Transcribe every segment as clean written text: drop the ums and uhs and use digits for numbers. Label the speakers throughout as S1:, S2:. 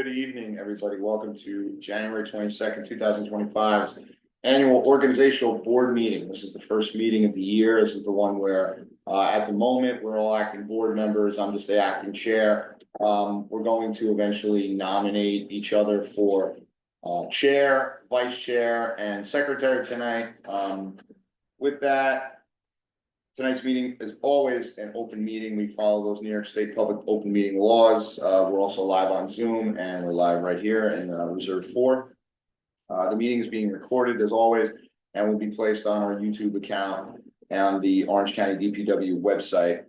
S1: Good evening, everybody. Welcome to January 22nd, 2025's annual organizational board meeting. This is the first meeting of the year. This is the one where at the moment we're all acting board members. I'm just the acting chair. We're going to eventually nominate each other for chair, vice chair, and secretary tonight. With that, tonight's meeting is always an open meeting. We follow those New York State public open meeting laws. We're also live on Zoom and we're live right here in Reserve 4. The meeting is being recorded as always and will be placed on our YouTube account and the Orange County DPW website.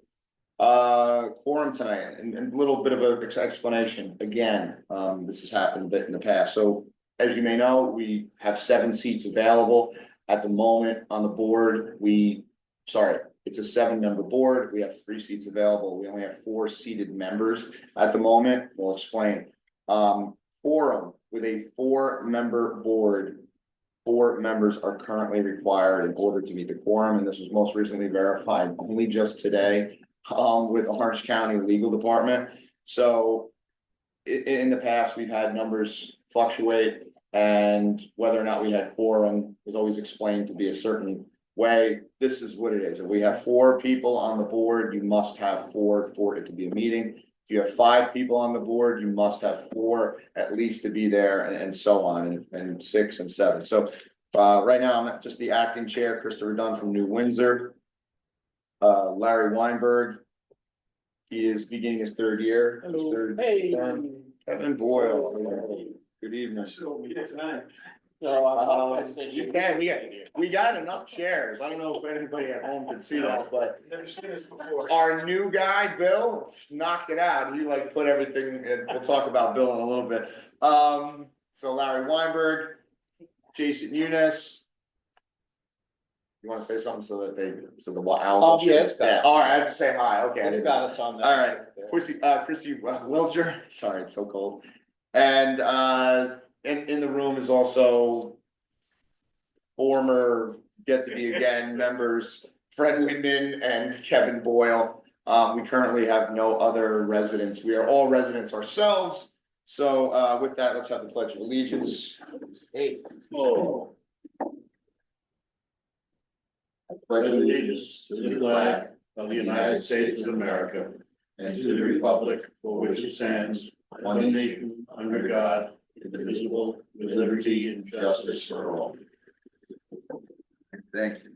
S1: Quorum tonight and a little bit of an explanation. Again, this has happened a bit in the past. So as you may know, we have 7 seats available at the moment on the board. It's a 7-member board. We have 3 seats available. We only have 4 seated members at the moment. We'll explain. Quorum with a 4-member board. 4 members are currently required in order to meet the quorum, and this was most recently verified only just today with Orange County Legal Department. So in the past, we've had numbers fluctuate, and whether or not we had quorum was always explained to be a certain way. This is what it is. If we have 4 people on the board, you must have 4 for it to be a meeting. If you have 5 people on the board, you must have 4 at least to be there, and so on, and 6 and 7. So right now I'm just the acting chair, Christopher Dunn from New Windsor. Larry Weinberg, he is beginning his 3rd year.
S2: Hello.
S1: Hey. Kevin Boyle. Good evening. You can. We got enough chairs. I don't know if anybody at home can see that, but our new guy, Bill, knocked it out. He put everything, and we'll talk about Bill in a little bit. So Larry Weinberg, Jason Eunice. You want to say something so that
S2: Yes.
S1: All right, I have to say hi. Okay.
S2: It's got us on that.
S1: All right. Chrissy Wilger. Sorry, it's so cold. And in the room is also former get to be again members Fred Windman and Kevin Boyle. We currently have no other residents. We are all residents ourselves. So with that, let's have the Pledge of Allegiance. Hey.
S3: Oh.
S1: I pledge
S3: Allegiance to the flag of the United States of America and to the republic for which it stands, one nation, under God, indivisible, with liberty and justice for all.
S1: Thank you.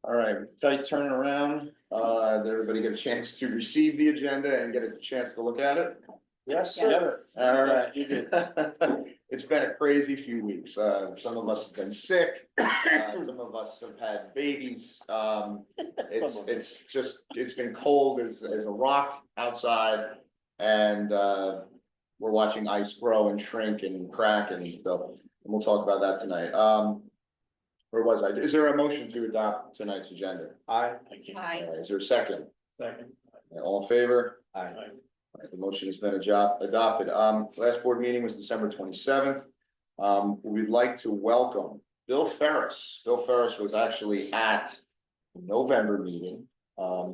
S1: All right, tight turnaround. Did everybody get a chance to receive the agenda and get a chance to look at it?
S2: Yes,
S1: Yes. All right. It's been a crazy few weeks. Some of us have been sick. Some of us have had babies. It's been cold as a rock outside, and we're watching ice grow and shrink and crack, and so we'll talk about that tonight. Where was I? Is there a motion to adopt tonight's agenda?
S2: Aye.
S1: Is there a second?
S3: Second.
S1: All in favor?
S2: Aye.
S1: All right, the motion has been adopted. Last board meeting was December 27th. We'd like to welcome Bill Ferris. Bill Ferris was actually at the November meeting.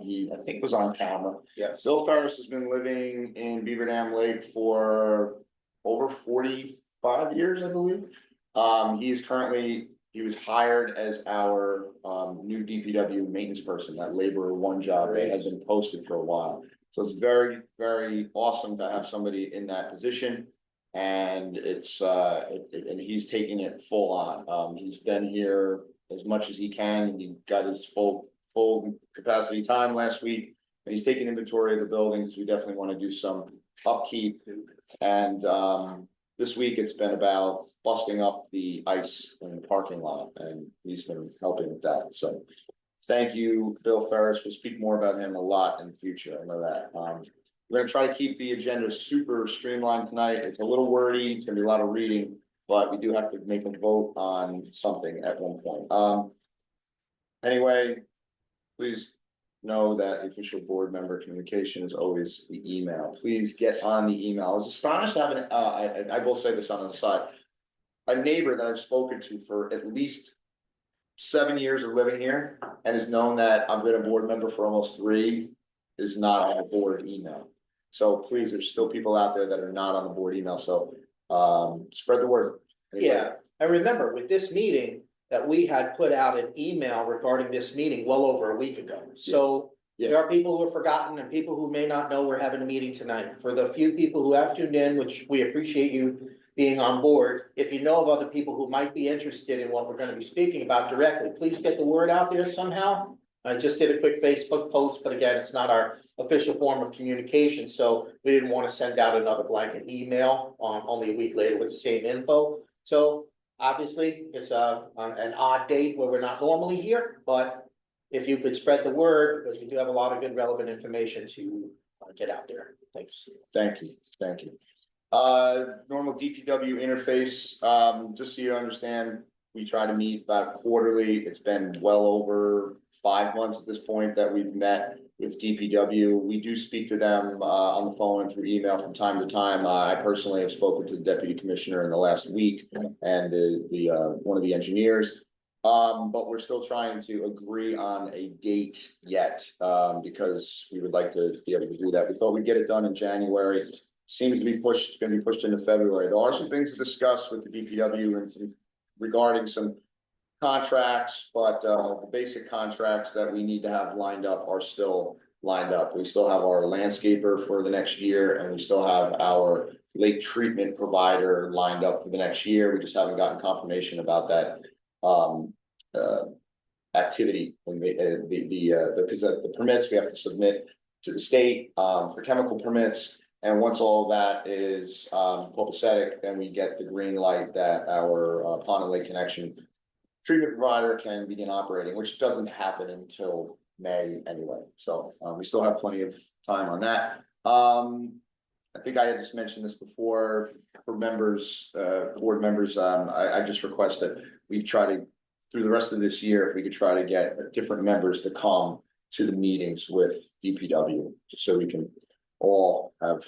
S1: He, I think, was on camera.
S2: Yes.
S1: Bill Ferris has been living in Beaver Dam Lake for over 45 years, I believe. He was hired as our new DPW maintenance person, that laborer 1 job that has been posted for a while. So it's very, very awesome to have somebody in that position, and and he's taking it full on. He's been here as much as he can. He got his full capacity time last week, and he's taking inventory of the buildings. We definitely want to do some upkeep, and this week it's been about busting up the ice in the parking lot, and he's been helping with that. So thank you, Bill Ferris. We'll speak more about him a lot in the future. I know that. We're going to try to keep the agenda super streamlined tonight. It's a little wordy. It's going to be a lot of reading, but we do have to make a vote on something at one point. Anyway, please know that the official board member communication is always the email. Please get on the email. I was astonished to have I will say this on the side, a neighbor that I've spoken to for at least 7 years of living here and has known that I've been a board member for almost 3 is not on the board email. So please, there's still people out there that are not on the board email, so spread the word. Anybody?
S4: Yeah, and remember, with this meeting, that we had put out an email regarding this meeting well over a week ago. So
S1: Yeah.
S4: there are people who have forgotten and people who may not know we're having a meeting tonight. For the few people who have tuned in, which we appreciate you being on board, if you know of other people who might be interested in what we're gonna be speaking about directly, please get the word out there somehow. I just did a quick Facebook post, but again, it's not our official form of communication, so we didn't want to send out another blanket email only a week later with the same info. So obviously, it's an odd date where we're not normally here, but if you could spread the word, because we do have a lot of good relevant information to get out there. Thanks.
S1: Thank you, thank you. Normal DPW interface, just so you understand, we try to meet about quarterly. It's been well over 5 months at this point that we've met with DPW. We do speak to them on the phone and through email from time to time. I personally have spoken to the deputy commissioner in the last week and the one of the engineers. But we're still trying to agree on a date yet, because we would like to be able to do that. We thought we'd get it done in January. Seems to be gonna be pushed into February. There are some things to discuss with the DPW and regarding some contracts, but the basic contracts that we need to have lined up are still lined up. We still have our landscaper for the next year, and we still have our lake treatment provider lined up for the next year. We just haven't gotten confirmation about that activity and because the permits we have to submit to the state for chemical permits. And once all of that is copacetic, then we get the green light that our pond and lake connection treatment provider can begin operating, which doesn't happen until May anyway. So we still have plenty of time on that. I think I had just mentioned this before for members, board members. I just request that we try to, through the rest of this year, if we could try to get different members to come to the meetings with DPW, just so we can all have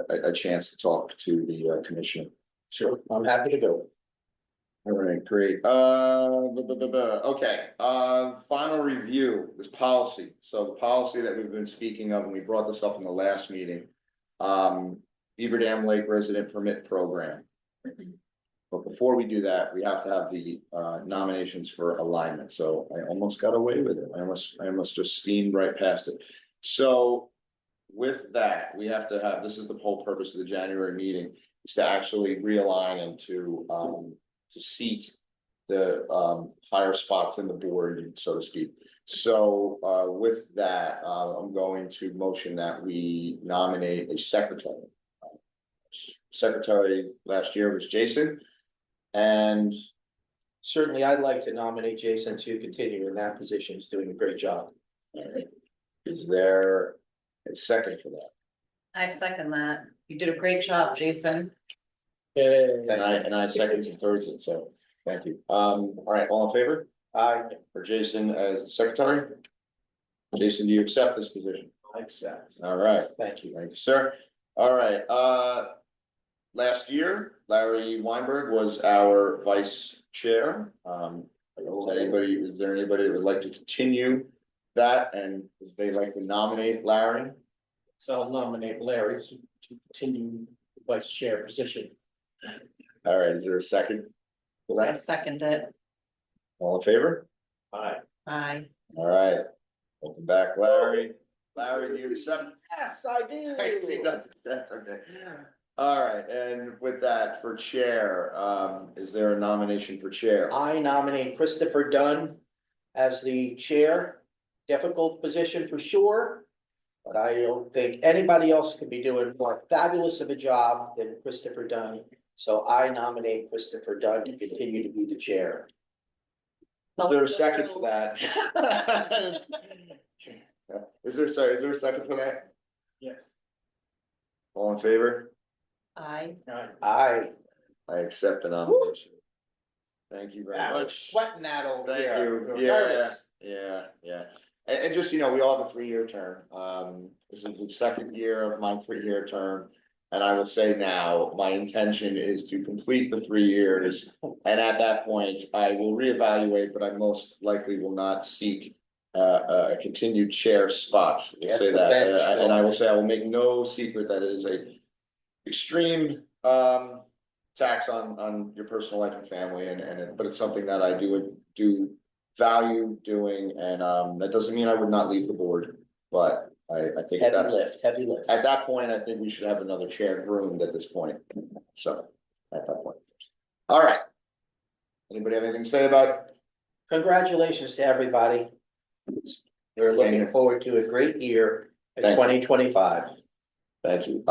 S1: a chance to talk to the commissioner.
S4: Sure, I'm happy to go.
S1: All right, great. Okay, final review, this policy. So the policy that we've been speaking of, and we brought this up in the last meeting, Beaver Dam Lake Resident Permit Program. But before we do that, we have to have the nominations for alignment. So I almost got away with it. I almost just steamed right past it. So with that, we have to have, this is the whole purpose of the January meeting, is to actually realign and to seat the higher spots in the board, so to speak. So with that, I'm going to motion that we nominate a secretary. Secretary last year was Jason. And
S4: Certainly, I'd like to nominate Jason to continue in that position. He's doing a great job.
S1: is there a second for that?
S5: I second that. You did a great job, Jason.
S1: And I seconds and thirds it, so thank you. All right, all in favor?
S4: Aye.
S1: For Jason as the secretary? Jason, do you accept this position?
S4: I accept.
S1: All right,
S4: Thank you.
S1: thank you, sir. All right, last year, Larry Weinberg was our vice chair. Is there anybody that would like to continue that, and would they like to nominate Larry?
S6: So I'll nominate Larry to continue the vice chair position.
S1: All right, is there a second for
S5: I
S1: that?
S5: second it.
S1: All in favor?
S6: Aye.
S5: Aye.
S1: All right, welcome back, Larry. Larry, do you accept?
S4: Yes, I do.
S1: Yes, he does. That's okay. All right, and with that, for chair, is there a nomination for chair?
S4: I nominate Christopher Dunn as the chair. Difficult position for sure, but I don't think anybody else could be doing more fabulous of a job than Christopher Dunn. So I nominate Christopher Dunn to continue to be the chair.
S1: Is there a second for that? Is there a second for that?
S6: Yes.
S1: All in favor?
S5: Aye.
S4: I
S1: I accept the nomination. Thank you very
S4: was
S1: much.
S4: sweating that over
S1: Thank
S4: here.
S1: you. Yeah. And just, you know, we all have a 3-year term. This is the second year of my 3-year term. And I will say now, my intention is to complete the 3 years. And at that point, I will reevaluate, but I most likely will not seek a continued chair spot, we'll
S4: Get
S1: say
S4: the
S1: that,
S4: bench
S1: and I will
S4: going.
S1: say, I will make no secret that it is a extreme, tax on your personal life and family, but it's something that I do value doing, and, that doesn't mean I would not leave the board, but I think
S4: Heavy
S1: that.
S4: lift, heavy lift.
S1: At that point, I think we should have another chair groomed at this point, so, at that point. All right. Anybody have anything to say about?
S4: Congratulations to everybody. We're
S1: Same
S4: looking
S1: here.
S4: forward to a great year in
S1: Thank you.
S4: 2025.
S1: Thank you.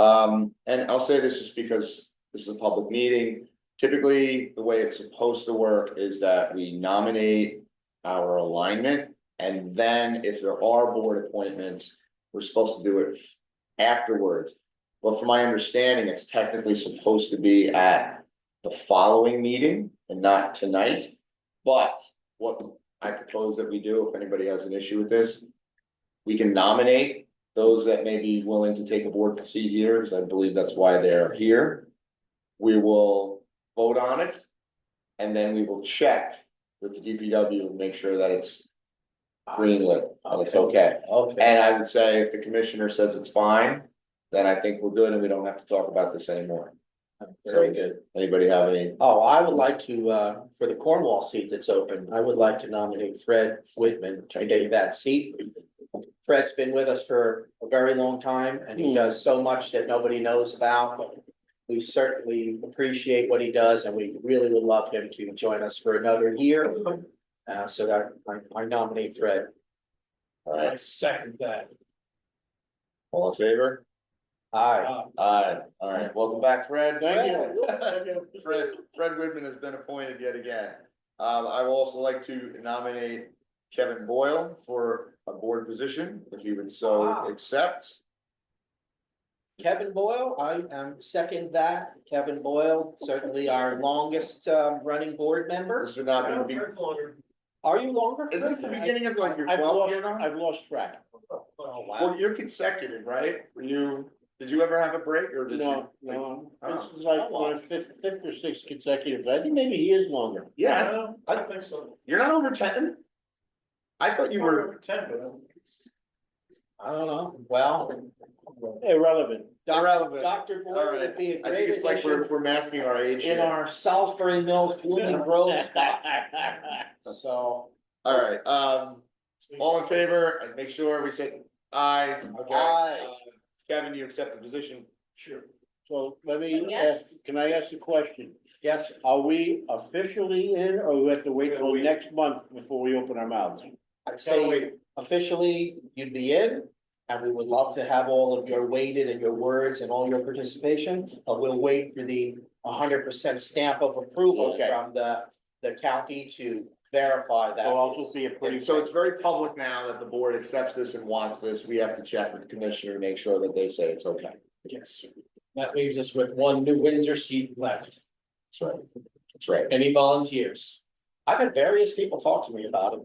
S1: And I'll say this just because this is a public meeting. Typically, the way it's supposed to work is that we nominate our alignment. And then if there are board appointments, we're supposed to do it afterwards. But from my understanding, it's technically supposed to be at the following meeting and not tonight. But what I propose that we do, if anybody has an issue with this, we can nominate those that may be willing to take a board seat here, because I believe that's why they're here. We will vote on it, and then we will check with the DPW and make sure that it's greenlit, and it's okay.
S4: Okay,
S1: And I would say if the commissioner says it's fine, then I think we're good and we don't have to talk about this anymore.
S4: very good.
S1: Anybody have any?
S4: Oh, I would like to, for the Cornwall seat that's open, I would like to nominate Fred Whitman to take that seat. Fred's been with us for a very long time and he does so much that nobody knows about, but we certainly appreciate what he does and we really would love him to join us for another year. So that I nominate Fred.
S1: All
S6: I
S1: right,
S6: second that.
S1: all in favor?
S4: Aye.
S1: Aye, all right, welcome back, Fred.
S6: Thank you.
S1: Fred Whitman has been appointed yet again. I would also like to nominate Kevin Boyle for a board position, if you would so
S4: Wow.
S1: accept.
S4: Kevin Boyle, I second that. Kevin Boyle, certainly our longest running board member.
S1: This would not be,
S4: Are you longer?
S1: is this the beginning of like your
S6: I've
S1: 12th
S6: lost,
S1: year now?
S6: I've lost track.
S4: Oh, wow.
S1: Well, you're consecutive, right? Did you ever have a break or did you?
S6: No, no,
S1: Oh.
S6: this is like my fifth or sixth consecutive, I think maybe he is longer.
S1: Yeah,
S3: I don't think so.
S1: you're not over 10? I thought you were,
S3: 10, but
S4: I don't know. Well,
S6: Irrelevant.
S1: Irrelevant.
S4: Dr.
S1: All
S4: Boyle
S1: right.
S4: would be a
S1: I think
S4: great
S1: it's like
S4: addition
S1: we're masking our age
S4: in
S1: here.
S4: our Salisbury Mills Blooming Grove spot. So,
S1: All right, all in favor, make sure we say aye, okay.
S4: Aye.
S1: Kevin, you accept the position?
S6: Sure. So let me
S5: Yes.
S6: ask, can I ask a question?
S4: yes,
S6: Are we officially in or we have to wait till next month before we open our mouths?
S4: I'd say officially you'd be in. And we would love to have all of your weighted and your words and all your participation, but we'll wait for the 100% stamp of approval
S1: Okay.
S4: from the county to verify that.
S6: So I'll just be a pretty.
S1: So it's very public now that the board accepts this and wants this. We have to check with the commissioner, make sure that they say it's okay.
S6: Yes. That leaves us with one New Windsor seat left.
S1: That's right. That's right.
S6: Any volunteers?
S4: I've had various people talk to me about it.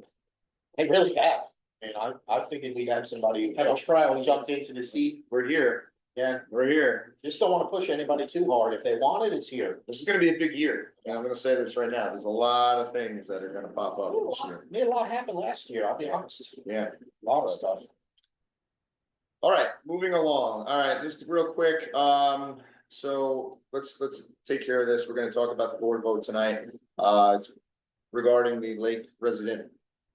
S4: They really have. And I figured we'd have somebody
S6: Have a trial.
S4: jumped into the seat.
S1: We're here.
S4: Yeah,
S1: We're here.
S4: just don't want to push anybody too hard. If they want it, it's here.
S1: This is gonna be a big year. And I'm gonna say this right now. There's a lot of things that are gonna pop up this year.
S4: Made a lot happen last year, I'll be honest.
S1: Yeah.
S4: A lot of stuff.
S1: All right, moving along. All right, just real quick, so let's take care of this. We're gonna talk about the board vote tonight. It's regarding the lake resident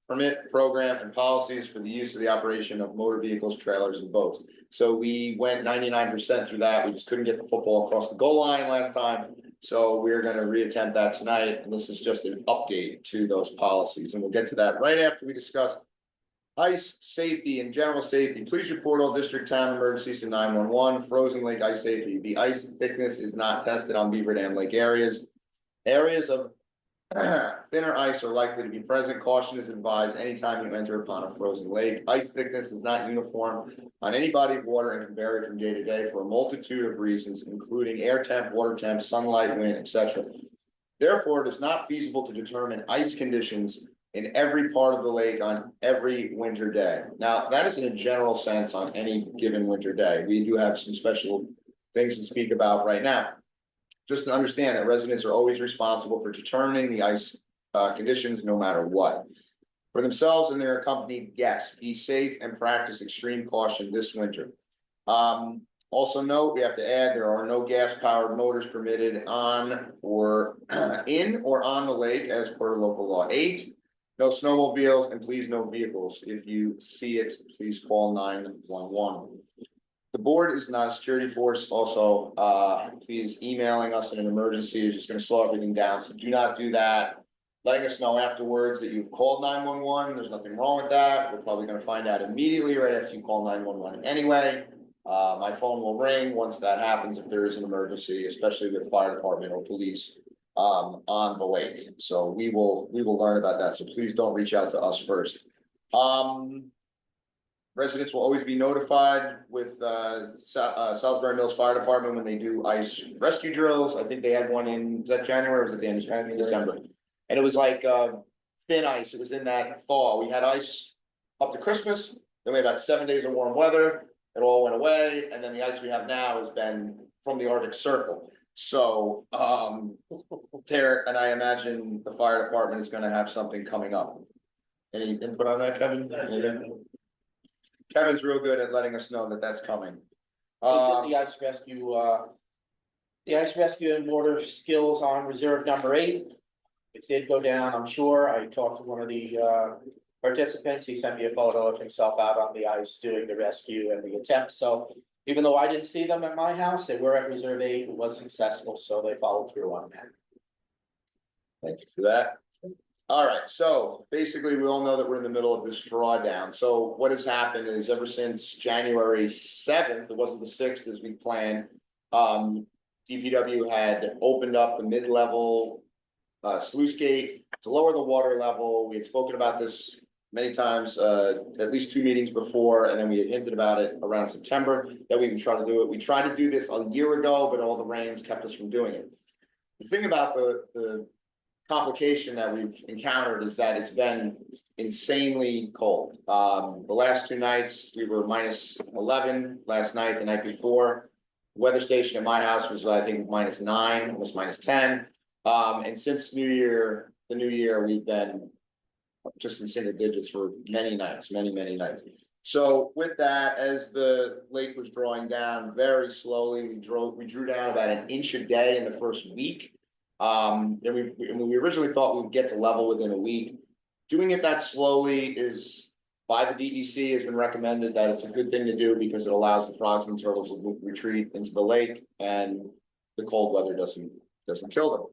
S1: permit program and policies for the use of the operation of motor vehicles, trailers and boats. So we went 99% through that. We just couldn't get the football across the goal line last time. So we're gonna reattempt that tonight, and this is just an update to those policies, and we'll get to that right after we discuss ice safety and general safety. Please report all district town emergencies to 911. Frozen lake ice safety. The ice thickness is not tested on Beaver Dam Lake areas. Areas of thinner ice are likely to be present. Caution is advised anytime you enter upon a frozen lake. Ice thickness is not uniform on any body of water and can vary from day to day for a multitude of reasons, including air temp, water temp, sunlight, wind, etc. Therefore, it is not feasible to determine ice conditions in every part of the lake on every winter day. Now, that is in a general sense on any given winter day. We do have some special things to speak about right now. Just to understand that residents are always responsible for determining the ice conditions no matter what. For themselves and their accompanied guests, be safe and practice extreme caution this winter. Also note, we have to add, there are no gas-powered motors permitted on or in or on the lake as per local law 8. No snowmobiles, and please no vehicles. If you see it, please call 911. The board is not a security force. Also, please emailing us in an emergency is just gonna slow everything down, so do not do that. Letting us know afterwards that you've called 911, there's nothing wrong with that. We're probably gonna find out immediately right after you call 911 anyway. My phone will ring once that happens if there is an emergency, especially with fire department or police on the lake. So we will learn about that. So please don't reach out to us first. Residents will always be notified with Salisbury Mills Fire Department when they do ice rescue drills. I think they had one in, is that January or was it the end of
S4: January.
S1: December? And it was like thin ice. It was in that thaw. We had ice up to Christmas, then we had about 7 days of warm weather. It all went away, and then the ice we have now has been from the Arctic Circle. So there, and I imagine the fire department is gonna have something coming up. Any input on that, Kevin? Anything? Kevin's real good at letting us know that that's coming.
S4: We did the ice rescue and water skills on reserve number 8. It did go down, I'm sure. I talked to one of the participants. He sent me a photo of himself out on the ice doing the rescue and the attempt. So even though I didn't see them at my house, they were at reserve 8. It was successful, so they followed through on that.
S1: Thank you for that. All right, so basically, we all know that we're in the middle of this drawdown. So what has happened is ever since January 7th, it wasn't the 6th as we planned. DPW had opened up the mid-level sluice gate to lower the water level. We had spoken about this many times, at least 2 meetings before, and then we had hinted about it around September that we would try to do it. We tried to do this a year ago, but all the rains kept us from doing it. The thing about the complication that we've encountered is that it's been insanely cold. The last 2 nights, we were -11 last night, the night before. Weather station at my house was, I think, -9, almost -10. And since the new year, we've been just in single digits for many nights, many nights. So with that, as the lake was drawing down very slowly, we drew down about 1 inch a day in the first week. And we originally thought we would get to level within a week. Doing it that slowly is, by the DEC, has been recommended that it's a good thing to do because it allows the frogs and turtles to retreat into the lake and the cold weather doesn't kill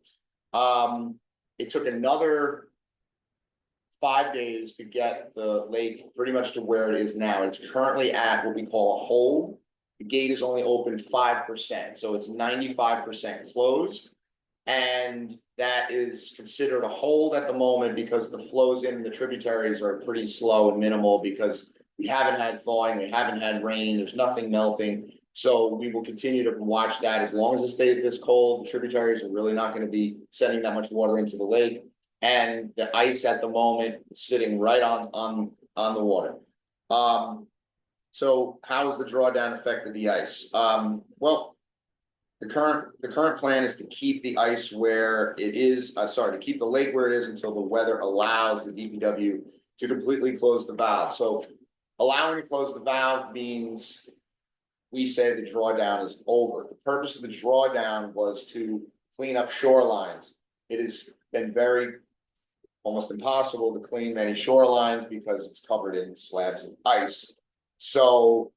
S1: them. It took another 5 days to get the lake pretty much to where it is now. It's currently at what we call a hold. The gate is only open 5%, so it's 95% closed. And that is considered a hold at the moment because the flows in the tributaries are pretty slow and minimal because we haven't had thawing, we haven't had rain, there's nothing melting. So we will continue to watch that as long as it stays this cold. The tributaries are really not going to be sending that much water into the lake. And the ice at the moment is sitting right on the water. So how has the drawdown affected the ice? Well, the current plan is to keep the ice where it is, to keep the lake where it is until the weather allows the DPW to completely close the valve. So allowing to close the valve means we say the drawdown is over. The purpose of the drawdown was to clean up shorelines. It has been almost impossible to clean many shorelines because it's covered in slabs of ice. So,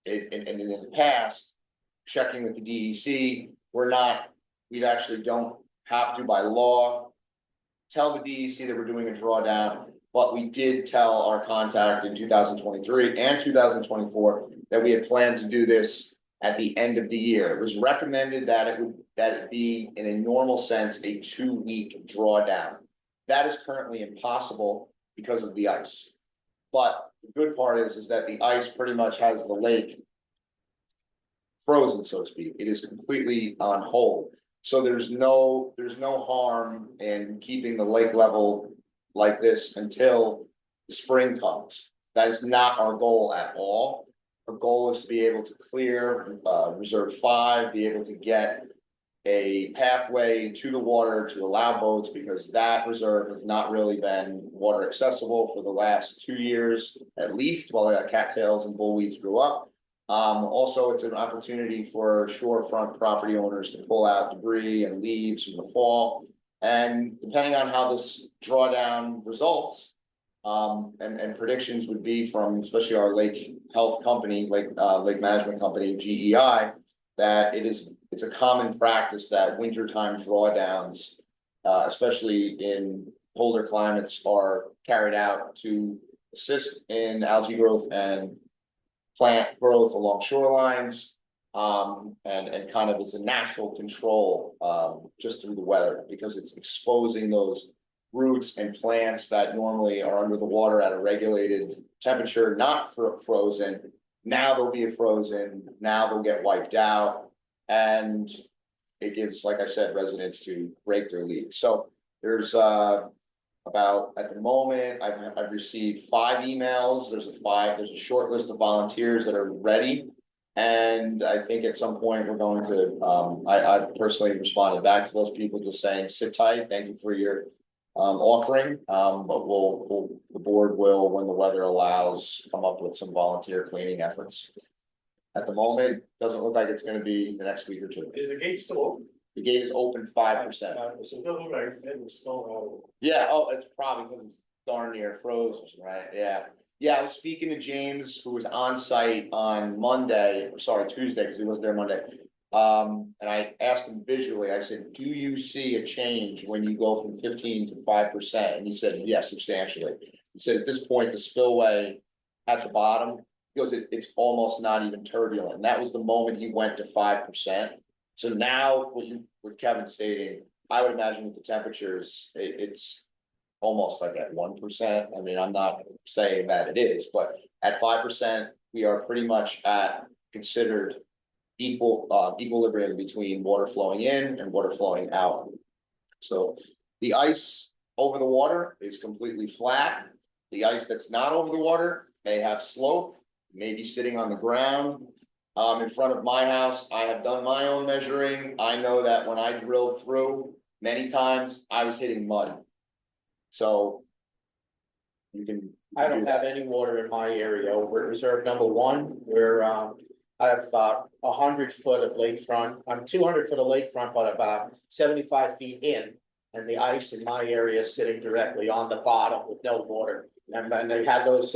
S1: in the past, checking with the DEC, we actually don't have to by law tell the DEC that we're doing a drawdown, but we did tell our contact in 2023 and 2024 that we had planned to do this at the end of the year. It was recommended that it be, in a normal sense, a 2-week drawdown. That is currently impossible because of the ice. But the good part is that the ice pretty much has the lake frozen, so to speak. It is completely on hold. So there's no harm in keeping the lake level like this until the spring comes. That is not our goal at all. Our goal is to be able to clear Reserve 5, be able to get a pathway to the water to allow boats, because that reserve has not really been water accessible for the last 2 years, at least, while the cattails and bullweeds grew up. Also, it's an opportunity for shorefront property owners to pull out debris and leaves from the fall. And depending on how this drawdown results, and predictions would be from especially our lake health company, lake management company, GEI, that it's a common practice that wintertime drawdowns, especially in colder climates, are carried out to assist in algae growth and plant growth along shorelines, and kind of as a natural control, just through the weather, because it's exposing those roots and plants that normally are under the water at a regulated temperature, not frozen. Now they'll be frozen, now they'll get wiped out, and it gives, like I said, residents to break their leaves. So there's about, at the moment, I've received 5 emails. There's a short list of volunteers that are ready. And I think at some point we're going to, I personally responded back to those people just saying, sit tight, thank you for your offering. But the board will, when the weather allows, come up with some volunteer cleaning efforts. At the moment, doesn't look like it's gonna be the next week or two.
S3: Is the gate still open?
S1: The gate is open 5%.
S3: It doesn't look like it was still
S1: Yeah, oh, it's probably because it's darn near frozen, right? Yeah. Yeah, I was speaking to James, who was on site on Tuesday, because he wasn't there Monday. And I asked him visually, I said, do you see a change when you go from 15 to 5%? And he said, yes, substantially. He said, at this point, the spillway at the bottom, he goes, it's almost not even turbulent. And that was the moment he went to 5%. So now, what Kevin's stating, I would imagine with the temperatures, it's almost like at 1%. I mean, I'm not saying that it is, but at 5%, we are pretty much at considered equilibrium between water flowing in and water flowing out. So the ice over the water is completely flat. The ice that's not over the water may have slope, may be sitting on the ground. In front of my house, I have done my own measuring. I know that when I drilled through, many times I was hitting mud. So you can.
S4: I don't have any water in my area over at reserve number 1, where I have about 100 foot of lakefront. I'm 200 foot of lakefront, but about 75 feet in. And the ice in my area is sitting directly on the bottom with no water. And they had those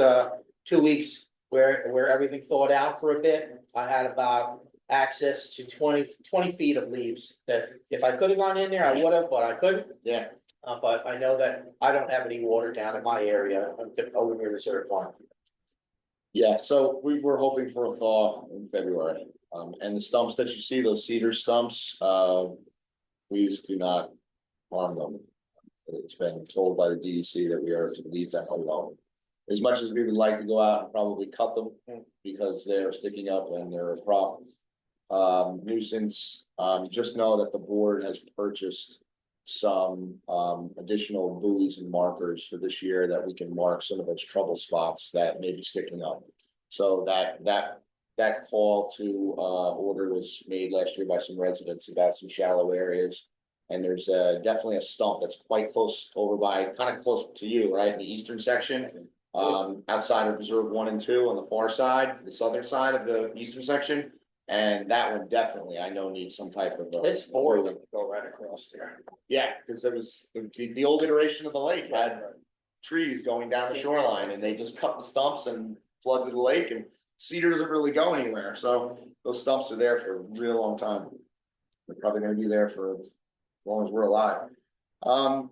S4: 2 weeks where everything thawed out for a bit. I had about access to 20 feet of leaves that if I could have gone in there, I would have, but I couldn't.
S1: Yeah.
S4: But I know that I don't have any water down in my area over near reserve 1.
S1: Yeah, so we were hoping for a thaw in February. And the stumps that you see, those cedar stumps, please do not harm them. It's been told by the DEC that we are to leave them alone. As much as we would like to go out and probably cut them because they're sticking up and they're a problem. Nuisance, just know that the board has purchased some additional buoys and markers for this year that we can mark some of those trouble spots that may be sticking up. So that call to order was made last year by some residents about some shallow areas. And there's definitely a stump that's quite close over by, kind of close to you, right, in the eastern section. Outside of Reserve 1 and 2 on the far side, the southern side of the eastern section. And that one definitely, I know, needs some type of.
S4: This 4 would go right across there.
S1: Yeah, because there was, the old iteration of the lake had trees going down the shoreline and they just cut the stumps and flooded the lake, and cedar doesn't really go anywhere. So those stumps are there for a real long time. They're probably gonna be there for as long as we're alive.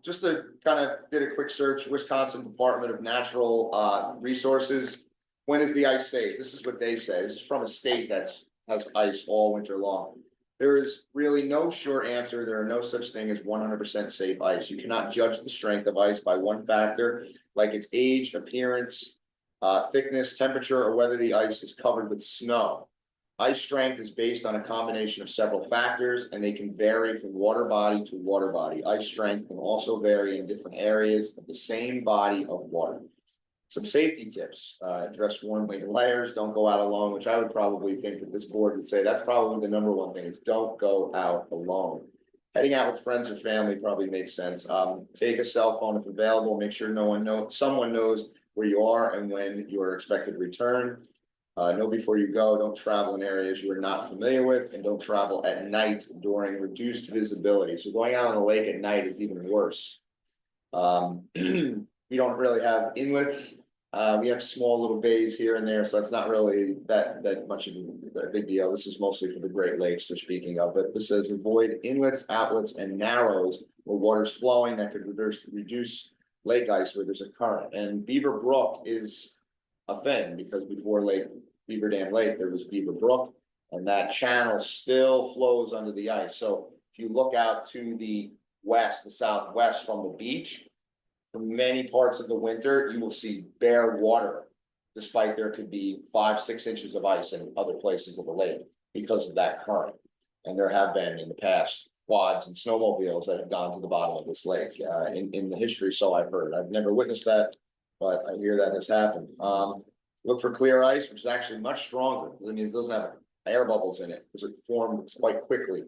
S1: Just to kind of did a quick search, Wisconsin Department of Natural Resources. When is the ice safe? This is what they say. This is from a state that's has ice all winter long. There is really no short answer. There are no such thing as 100% safe ice. You cannot judge the strength of ice by one factor, like its age, appearance, thickness, temperature, or whether the ice is covered with snow. Ice strength is based on a combination of several factors, and they can vary from water body to water body. Ice strength can also vary in different areas of the same body of water. Some safety tips, dress warmly in layers, don't go out alone, which I would probably think that this board would say that's probably the number one thing is don't go out alone. Heading out with friends or family probably makes sense. Take a cell phone if available, make sure someone knows where you are and when you are expected to return. Know before you go, don't travel in areas you are not familiar with, and don't travel at night during reduced visibility. So going out on the lake at night is even worse. We don't really have inlets. We have small little bays here and there, so it's not really that much of a big deal. This is mostly for the Great Lakes they're speaking of, but this says avoid inlets, outlets, and narrows where water's flowing that could reduce lake ice where there's a current. And Beaver Brook is a thing because before Beaver Dam Lake, there was Beaver Brook, and that channel still flows under the ice. So if you look out to the west, the southwest from the beach, for many parts of the winter, you will see bare water, despite there could be 5-6 inches of ice in other places of the lake because of that current. And there have been in the past quads and snowmobiles that have gone to the bottom of this lake in the history. So I've heard. I've never witnessed that, but I hear that has happened. Look for clear ice, which is actually much stronger. That means it doesn't have air bubbles in it because it forms quite quickly.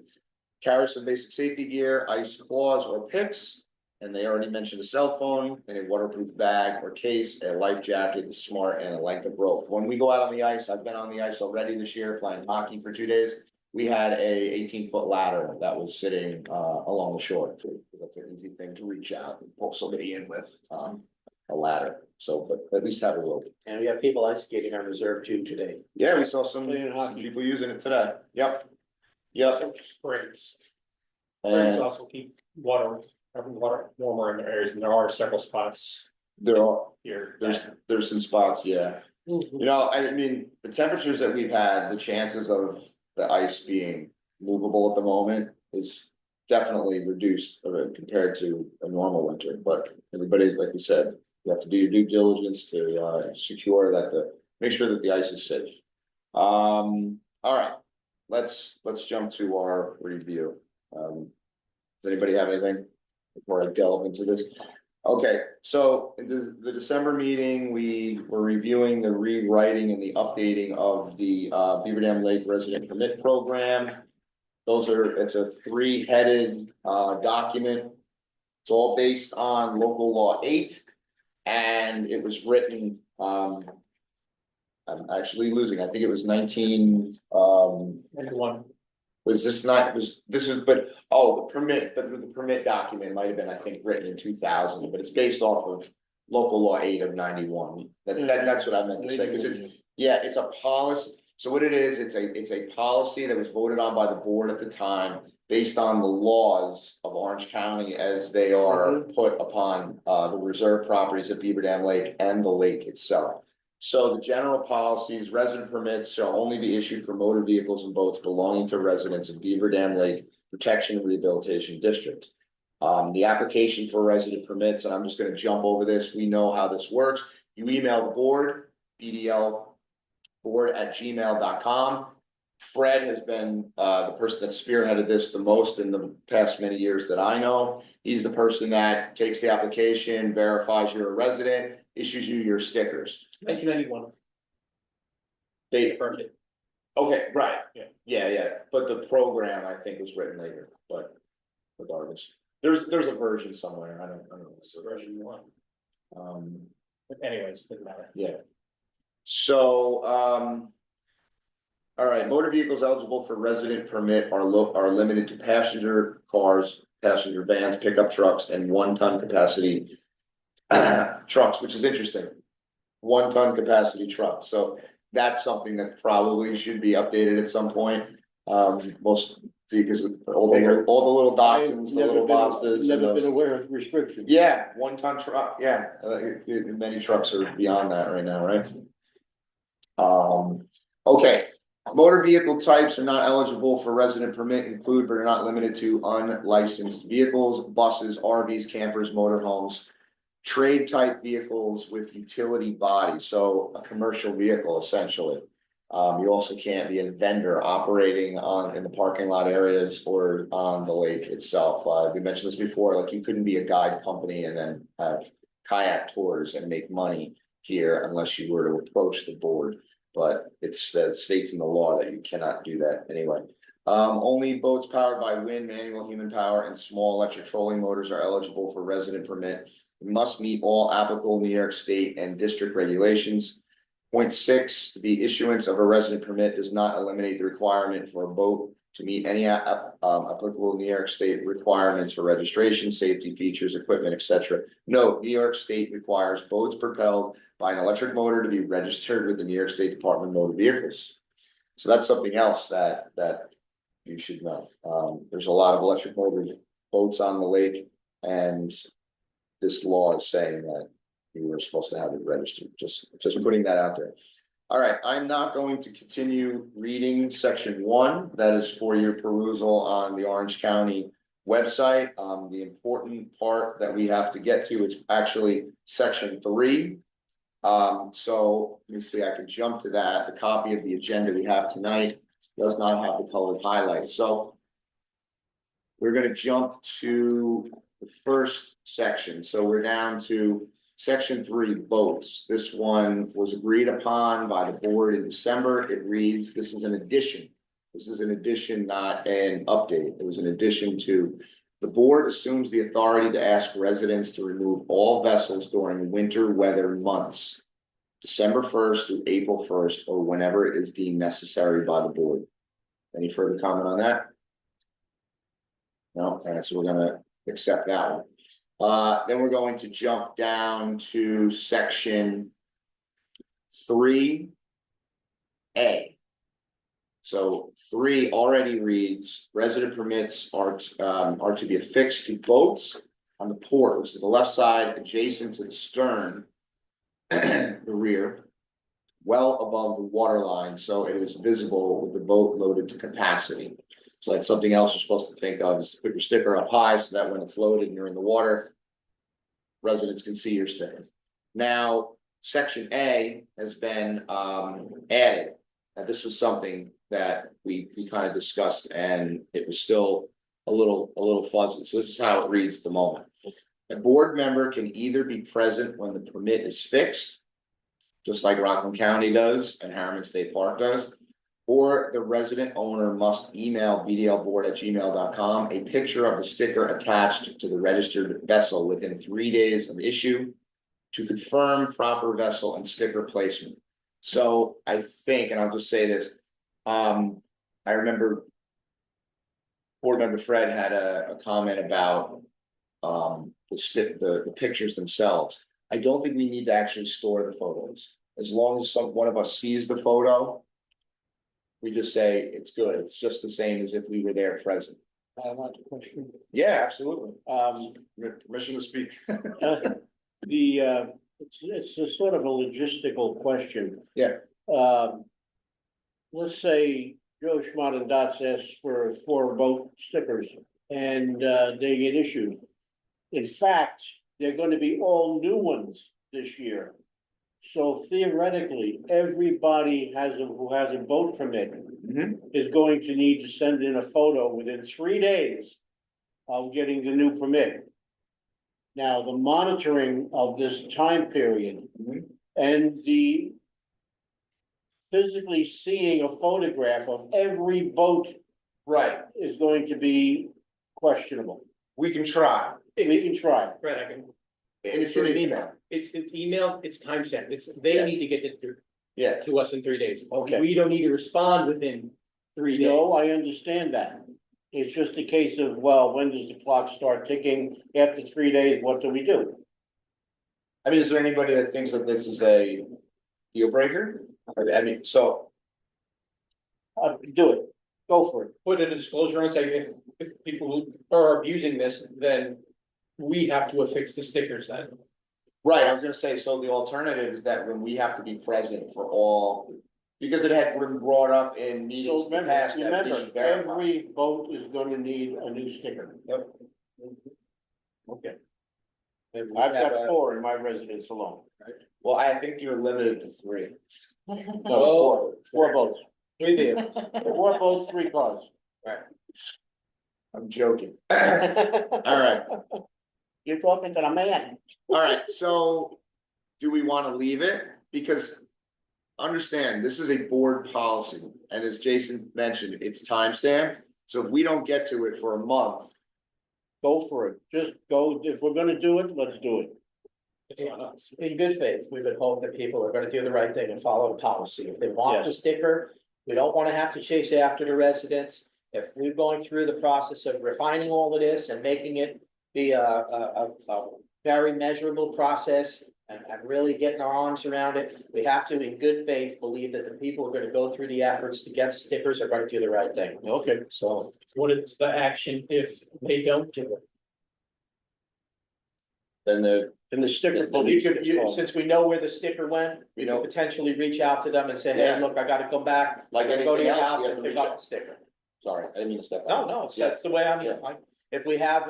S1: Carry some basic safety gear, ice claws or picks. And they already mentioned a cell phone and a waterproof bag or case, a life jacket, a smart, and a length of rope. When we go out on the ice, I've been on the ice already this year playing hockey for 2 days. We had a 18-foot ladder that was sitting along the shore. That's an easy thing to reach out and pull somebody in with a ladder. So, but at least have a rope.
S4: And we have people ice skating on reserve too today.
S1: Yeah, we saw some
S6: Playing hockey.
S1: people using it today. Yep.
S6: Some springs. Springs
S1: And
S6: also keep water warmer in their areas, and there are several spots here.
S1: there's some spots, yeah.
S6: Mhm.
S1: You know, I mean, the temperatures that we've had, the chances of the ice being movable at the moment is definitely reduced compared to a normal winter, but everybody, like we said, you have to do your due diligence to secure that make sure that the ice is safe. All right, let's jump to our review. Does anybody have anything before I delve into this? Okay, so in the December meeting, we were reviewing the rewriting and the updating of the Beaver Dam Lake Resident Permit Program. It's a 3-headed document. It's all based on local law 8, and it was written, I'm actually losing, I think it was 19,
S6: One.
S1: was this not, this was, but, oh, the permit document might have been, I think, written in 2000, but it's based off of local law 8 of 91. That's what I meant to say, because it's a policy. So what it is, it's a policy that was voted on by the board at the time, based on the laws of Orange County as they are put upon the reserve properties at Beaver Dam Lake and the lake itself. So the general policies, resident permits shall only be issued for motor vehicles and boats belonging to residents of Beaver Dam Lake Protection and Rehabilitation District. The application for resident permits, and I'm just going to jump over this. We know how this works. You email the board, bdlboard@gmail.com. Fred has been the person that spearheaded this the most in the past many years that I know. He's the person that takes the application, verifies you're a resident, issues you your stickers.
S6: 1991.
S1: They,
S6: Perfect.
S1: okay, right.
S6: Yeah.
S1: Yeah, but the program I think was written later, but regardless, there's a version somewhere. I don't know.
S6: It's version 1.
S1: Um,
S6: But anyways, doesn't matter.
S1: yeah. So, all right, motor vehicles eligible for resident permit are limited to passenger cars, passenger vans, pickup trucks, and 1-ton capacity trucks, which is interesting. 1-ton capacity trucks. So that's something that probably should be updated at some point. Most because of all the little Datsuns, the little Mazdas.
S2: Never been aware of restrictions.
S1: Yeah, 1-ton truck, yeah, many trucks are beyond that right now, right? Okay, motor vehicle types are not eligible for resident permit include, but are not limited to unlicensed vehicles, buses, RVs, campers, motorhomes, trade type vehicles with utility bodies, so a commercial vehicle essentially. You also can't be a vendor operating in the parking lot areas or on the lake itself. We mentioned this before, like you couldn't be a guide company and then have kayak tours and make money here unless you were to approach the board. But it states in the law that you cannot do that anyway. Only boats powered by wind, manual, human power, and small electric trolling motors are eligible for resident permit. It must meet all applicable New York State and district regulations. Point six, the issuance of a resident permit does not eliminate the requirement for a boat to meet any applicable New York State requirements for registration, safety features, equipment, etc. Note, New York State requires boats propelled by an electric motor to be registered with the New York State Department of Motor Vehicles. So that's something else that you should know. There's a lot of electric motor boats on the lake, and this law is saying that you were supposed to have it registered. Just putting that out there. All right, I'm not going to continue reading section 1. That is for your perusal on the Orange County website. The important part that we have to get to is actually section 3. So let me see, I can jump to that. The copy of the agenda we have tonight does not have the colored highlights. So we're going to jump to the first section. So we're down to section 3, boats. This one was agreed upon by the board in December. It reads, this is an addition. This is an addition, not an update. It was an addition to the board assumes the authority to ask residents to remove all vessels during winter weather months, December 1st through April 1st, or whenever it is deemed necessary by the board. Any further comment on that? No, all right, so we're gonna accept that one. Then we're going to jump down to section 3A. So 3 already reads, resident permits are to be affixed to boats on the port, which is the left side adjacent to the stern, the rear, well above the water line, so it is visible with the boat loaded to capacity. So that's something else you're supposed to think of, is to put your sticker up high so that when it's loaded and you're in the water, residents can see your sticker. Now, section A has been added. Now, this was something that we kind of discussed, and it was still a little fuzzy. So this is how it reads at the moment. A board member can either be present when the permit is fixed, just like Rockland County does and Harriman State Park does, or the resident owner must email bdlboard@gmail.com a picture of the sticker attached to the registered vessel within 3 days of issue to confirm proper vessel and sticker placement. So I think, and I'll just say this, I remember board member Fred had a comment about the pictures themselves. I don't think we need to actually store the photos. As long as one of us sees the photo, we just say it's good. It's just the same as if we were there present.
S2: I want to question.
S1: Yeah, absolutely. Permission to speak.
S7: It's a sort of a logistical question.
S1: Yeah.
S7: Let's say Joe Schmott and Dots asks for 4 boat stickers and they get issued. In fact, they're going to be all new ones this year. So theoretically, everybody who has a boat permit is going to need to send in a photo within 3 days of getting the new permit. Now, the monitoring of this time period and the physically seeing a photograph of every boat
S1: Right.
S7: is going to be questionable.
S1: We can try.
S7: We can try.
S6: Right, I can,
S1: And it's in an email.
S6: it's email, it's timestamped, they
S1: Yeah.
S6: need to get it
S1: Yeah.
S6: to us in 3 days.
S7: Okay.
S6: We don't need to respond within 3 days.
S7: No, I understand that. It's just a case of, well, when does the clock start ticking? After 3 days, what do we do?
S1: I mean, is there anybody that thinks that this is a deal breaker? I mean, so
S7: Do it. Go for it.
S6: Put a disclosure on, say if people are abusing this, then we have to affix the stickers then.
S1: right, I was gonna say, so the alternative is that when we have to be present for all, because it had been brought up in meetings
S7: So
S1: in the
S7: remember,
S1: past that we should verify.
S7: every boat is gonna need a new sticker.
S1: Yep.
S7: Okay.
S4: And we
S7: I've
S4: have
S7: got
S4: a-
S7: 4 in my residence alone.
S1: Well, I think you're limited to 3.
S7: No, 4 boats.
S4: Three vehicles.
S7: 4 boats, 3 cars.
S1: I'm joking. All right,
S7: You're talking to the man.
S1: all right, so do we wanna leave it? Because understand, this is a board policy, and as Jason mentioned, it's timestamped. So if we don't get to it for a month,
S7: Go for it, just go, if we're gonna do it, let's do it.
S6: It's not us.
S4: In good faith, we would hope that people are gonna do the right thing and follow the policy. If they want the sticker, we don't wanna have to chase after the residents. If we're going through the process of refining all of this and making it be a very measurable process and really getting our arms around it, we have to, in good faith, believe that the people who are gonna go through the efforts to get stickers are gonna do the right thing.
S7: Okay.
S4: So,
S6: What is the action if they don't do it?
S1: then the,
S7: And the sticker.
S1: You
S7: police
S4: you could,
S7: is called.
S4: since we know where the sticker went, we
S1: You know-
S4: could potentially reach out to them and say, hey,
S1: Yeah.
S4: look, I gotta come back.
S1: like
S4: Go to
S1: anything
S4: your
S1: else,
S4: house
S1: we have
S4: and
S1: to
S4: pick
S1: reach
S4: up
S1: out.
S4: the sticker.
S1: Sorry, I didn't mean to step.
S4: No,
S1: on
S4: no,
S1: you.
S4: it's, that's the way I mean,
S1: Yeah.
S4: like, if we have,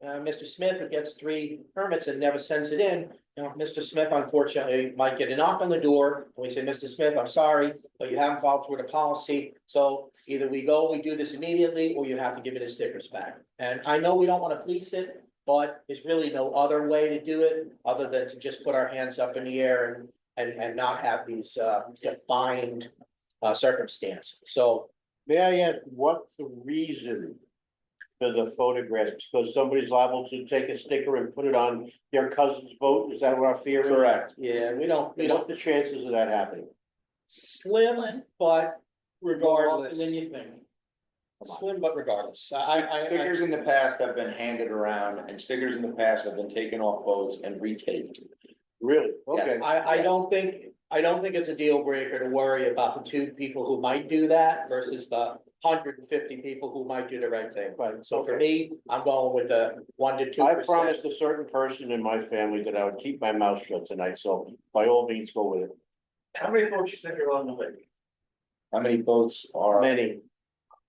S4: Mr. Smith who gets 3 permits and never sends it in. You know, Mr. Smith unfortunately might get a knock on the door, and we say, Mr. Smith, I'm sorry, but you haven't followed through the policy. So either we do this immediately, or you have to give me the stickers back. And I know we don't wanna police it, but there's really no other way to do it, other than to just put our hands up in the air and not have these, defined, circumstances. So
S7: May I ask, what's the reason for the photographs? Because somebody's liable to take a sticker and put it on their cousin's boat, is that what our fear is?
S1: Correct.
S4: yeah, we don't
S7: And what's the chances of that happening?
S4: slim, but regardless.
S6: Then you think.
S4: Slim, but regardless,
S1: Stickers in the past have been handed around, and stickers in the past have been taken off boats and retaped.
S7: Really? Okay.
S4: I don't think it's a deal breaker to worry about the 2 people who might do that versus the 150 people who might do the right thing.
S7: Right,
S4: So for
S7: okay.
S4: me, I'm going with the 1 to 2%.
S7: I promised a certain person in my family that I would keep my mouth shut tonight, so by all means, go with it.
S3: How many boats you think are on the lake?
S1: How many boats are,
S7: Many.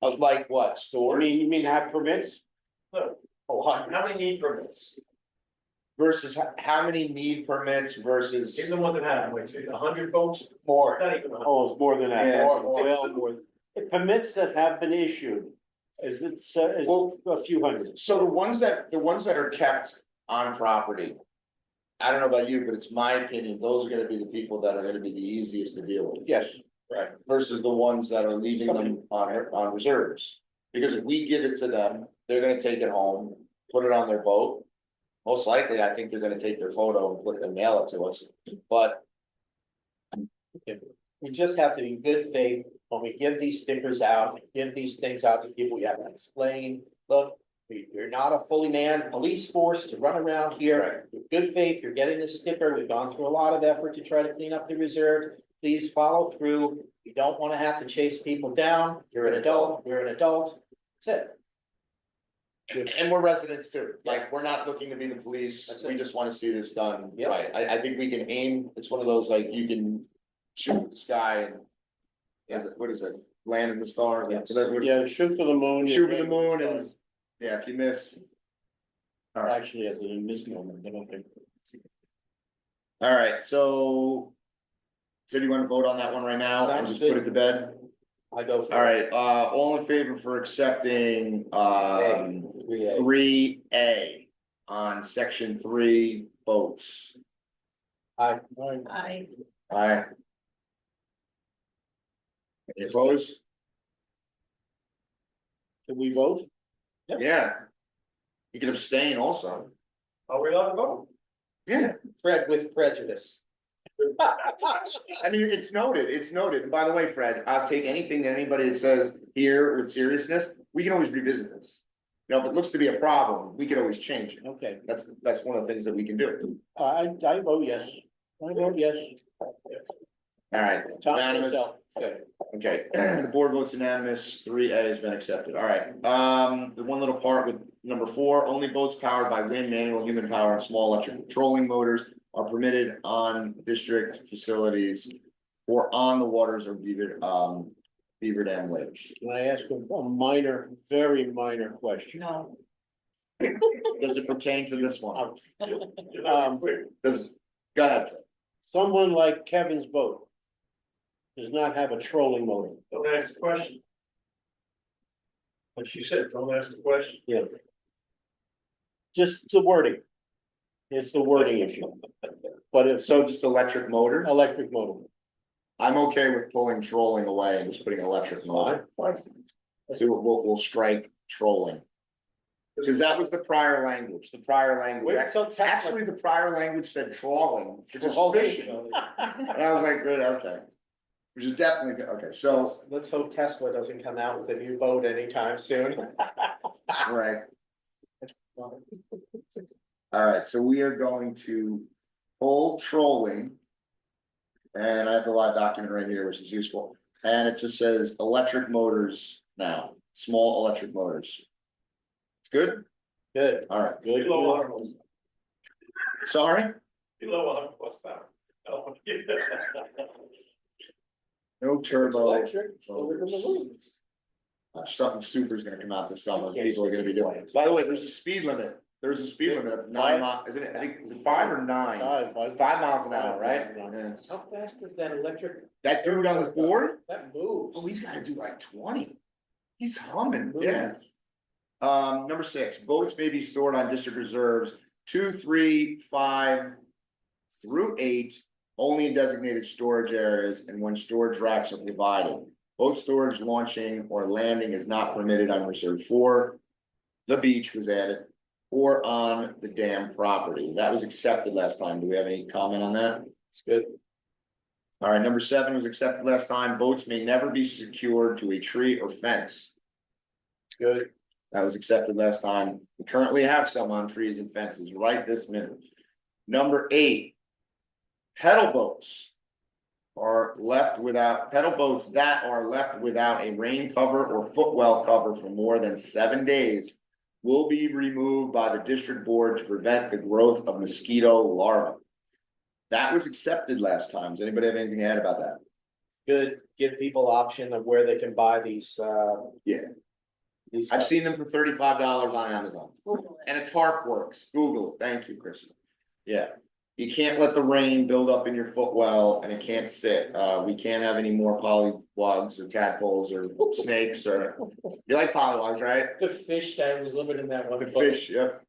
S1: like what,
S7: I
S1: stores?
S7: mean, you mean have permits?
S1: Oh,
S3: How
S1: hundreds.
S3: many need permits?
S1: Versus how many need permits versus
S3: Even the ones that have, like, say, 100 boats,
S1: more?
S3: not even 100.
S7: Oh, it's more than that.
S1: Yeah.
S7: Well, more. Permits that have been issued, is it, is a few hundred?
S1: So the ones that are kept on property. I don't know about you, but it's my opinion, those are gonna be the people that are gonna be the easiest to deal with.
S7: Yes.
S1: Right. Versus the ones that are leaving them on reserves. Because if we give it to them, they're gonna take it home, put it on their boat. Most likely, I think they're gonna take their photo and put it and mail it to us, but
S4: We just have to be in good faith when we give these stickers out, give these things out to people, we have to explain, look. You're not a fully manned police force to run around here. In good faith, you're getting this sticker. We've gone through a lot of effort to try to clean up the reserve. Please follow through. You don't wanna have to chase people down. You're an adult, we're an adult. That's it.
S1: and we're residents too, like, we're not looking to be the police,
S4: That's
S1: we
S4: it.
S1: just wanna see this done
S4: Yep.
S1: right. I think we can aim, it's one of those, like, you can shoot at the sky and. What is it, land in the star?
S4: Yes.
S1: Is that what-
S7: Yeah, shoot for the moon.
S1: Shoot for the moon and, yeah, if you miss. All right,
S7: Actually, as a misnomer, but okay.
S1: all right, so. So do you wanna vote on that one right now and
S4: Sounds
S1: just put
S4: good.
S1: it to bed?
S4: I go for it.
S1: All right, all in favor for accepting,
S4: 3A.
S1: 3A on section 3 boats?
S4: I,
S5: I,
S1: Aye. Any opposed?
S7: Did we vote?
S1: Yeah. You can abstain also.
S3: Are we allowed to vote?
S1: Yeah,
S4: Fred with prejudice.
S1: I mean, it's noted. And by the way, Fred, I'll take anything that anybody that says here with seriousness, we can always revisit this. You know, if it looks to be a problem, we can always change it.
S7: Okay,
S1: That's one of the things that we can do.
S7: I vote yes. I vote yes.
S1: All right,
S7: Tom,
S1: unanimous.
S7: yourself. Good.
S1: Okay, the board votes unanimous, 3A has been accepted, all right, the one little part with number 4, only boats powered by wind, manual, human power, and small electric trolling motors are permitted on district facilities or on the waters of Beaver Dam Lake.
S7: Can I ask a minor, very minor question?
S5: no,
S1: Does it pertain to this one? Does, go ahead, Fred.
S7: Someone like Kevin's boat does not have a trolling motor.
S3: Don't ask the question. Like she said, don't ask the question.
S7: Yeah. Just the wording. It's the wording issue. but if
S1: So just electric motor?
S7: electric motor.
S1: I'm okay with pulling trolling away and just putting electric motor. So we'll strike trolling. Because that was the prior language,
S4: Wait until Tesla.
S1: actually, the prior language said trawling, which is fishing. And I was like, good, okay. Which is definitely good, okay, so,
S4: Let's hope Tesla doesn't come out with a new boat anytime soon.
S1: right. Alright, so we are going to pull trolling. And I have the live document right here, which is useful, and it just says electric motors now, small electric motors. It's good,
S4: Good.
S1: alright,
S7: Good.
S1: sorry,
S3: Below 100 horsepower. Oh, yeah.
S1: no turbo.
S4: Electric, so we're in the room.
S1: Something super is gonna come out this summer, people are gonna be doing it. By the way, there's a speed limit, there's a speed limit of 9 miles, isn't it, I think, is it 5 or 9? 5 miles an hour, right? Yeah.
S6: How fast is that electric?
S1: That dude on this board,
S6: That moves.
S1: oh, he's gotta do like 20. He's humming, yeah. Number 6, boats may be stored on district reserves 2, 3, 5 through 8, only in designated storage areas and when storage racks are provided. Boat storage, launching, or landing is not permitted on reserve 4. The beach was added, or on the dam property. That was accepted last time. Do we have any comment on that?
S4: It's good.
S1: All right, number 7 was accepted last time. Boats may never be secured to a tree or fence.
S4: Good.
S1: That was accepted last time. We currently have some on trees and fences right this minute. Number 8, pedal boats pedal boats that are left without a rain cover or footwell cover for more than 7 days will be removed by the district board to prevent the growth of mosquito larvae. That was accepted last time. Does anybody have anything to add about that?
S4: Good. Give people option of where they can buy these,
S1: Yeah.
S4: these.
S1: I've seen them for $35 on Amazon. And a tarp works. Google it. Thank you, Kristen. Yeah. You can't let the rain build up in your footwell and it can't sit. We can't have any more pollywogs or tadpoles or snakes or, you like pollywogs, right?
S6: The fish that was living in that one.
S1: The fish, yep.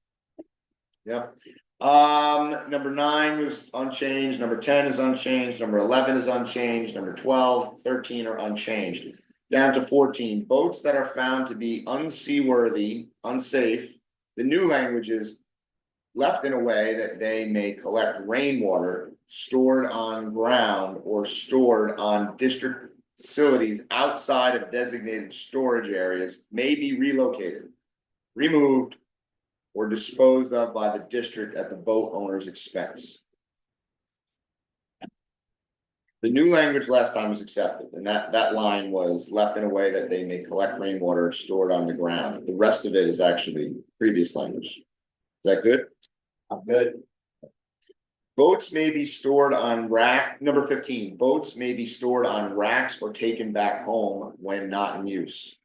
S1: Yep. Number 9 was unchanged, number 10 is unchanged, number 11 is unchanged, number 12, 13 are unchanged. Down to 14, boats that are found to be unseaworthy, unsafe. The new language is left in a way that they may collect rainwater stored on ground or stored on district facilities outside of designated storage areas may be relocated, removed, or disposed of by the district at the boat owner's expense. The new language last time was accepted, and that line was left in a way that they may collect rainwater stored on the ground. The rest of it is actually previous language. Is that good?
S4: I'm good.
S1: Boats may be stored on number 15, boats may be stored on racks or taken back home when not in use.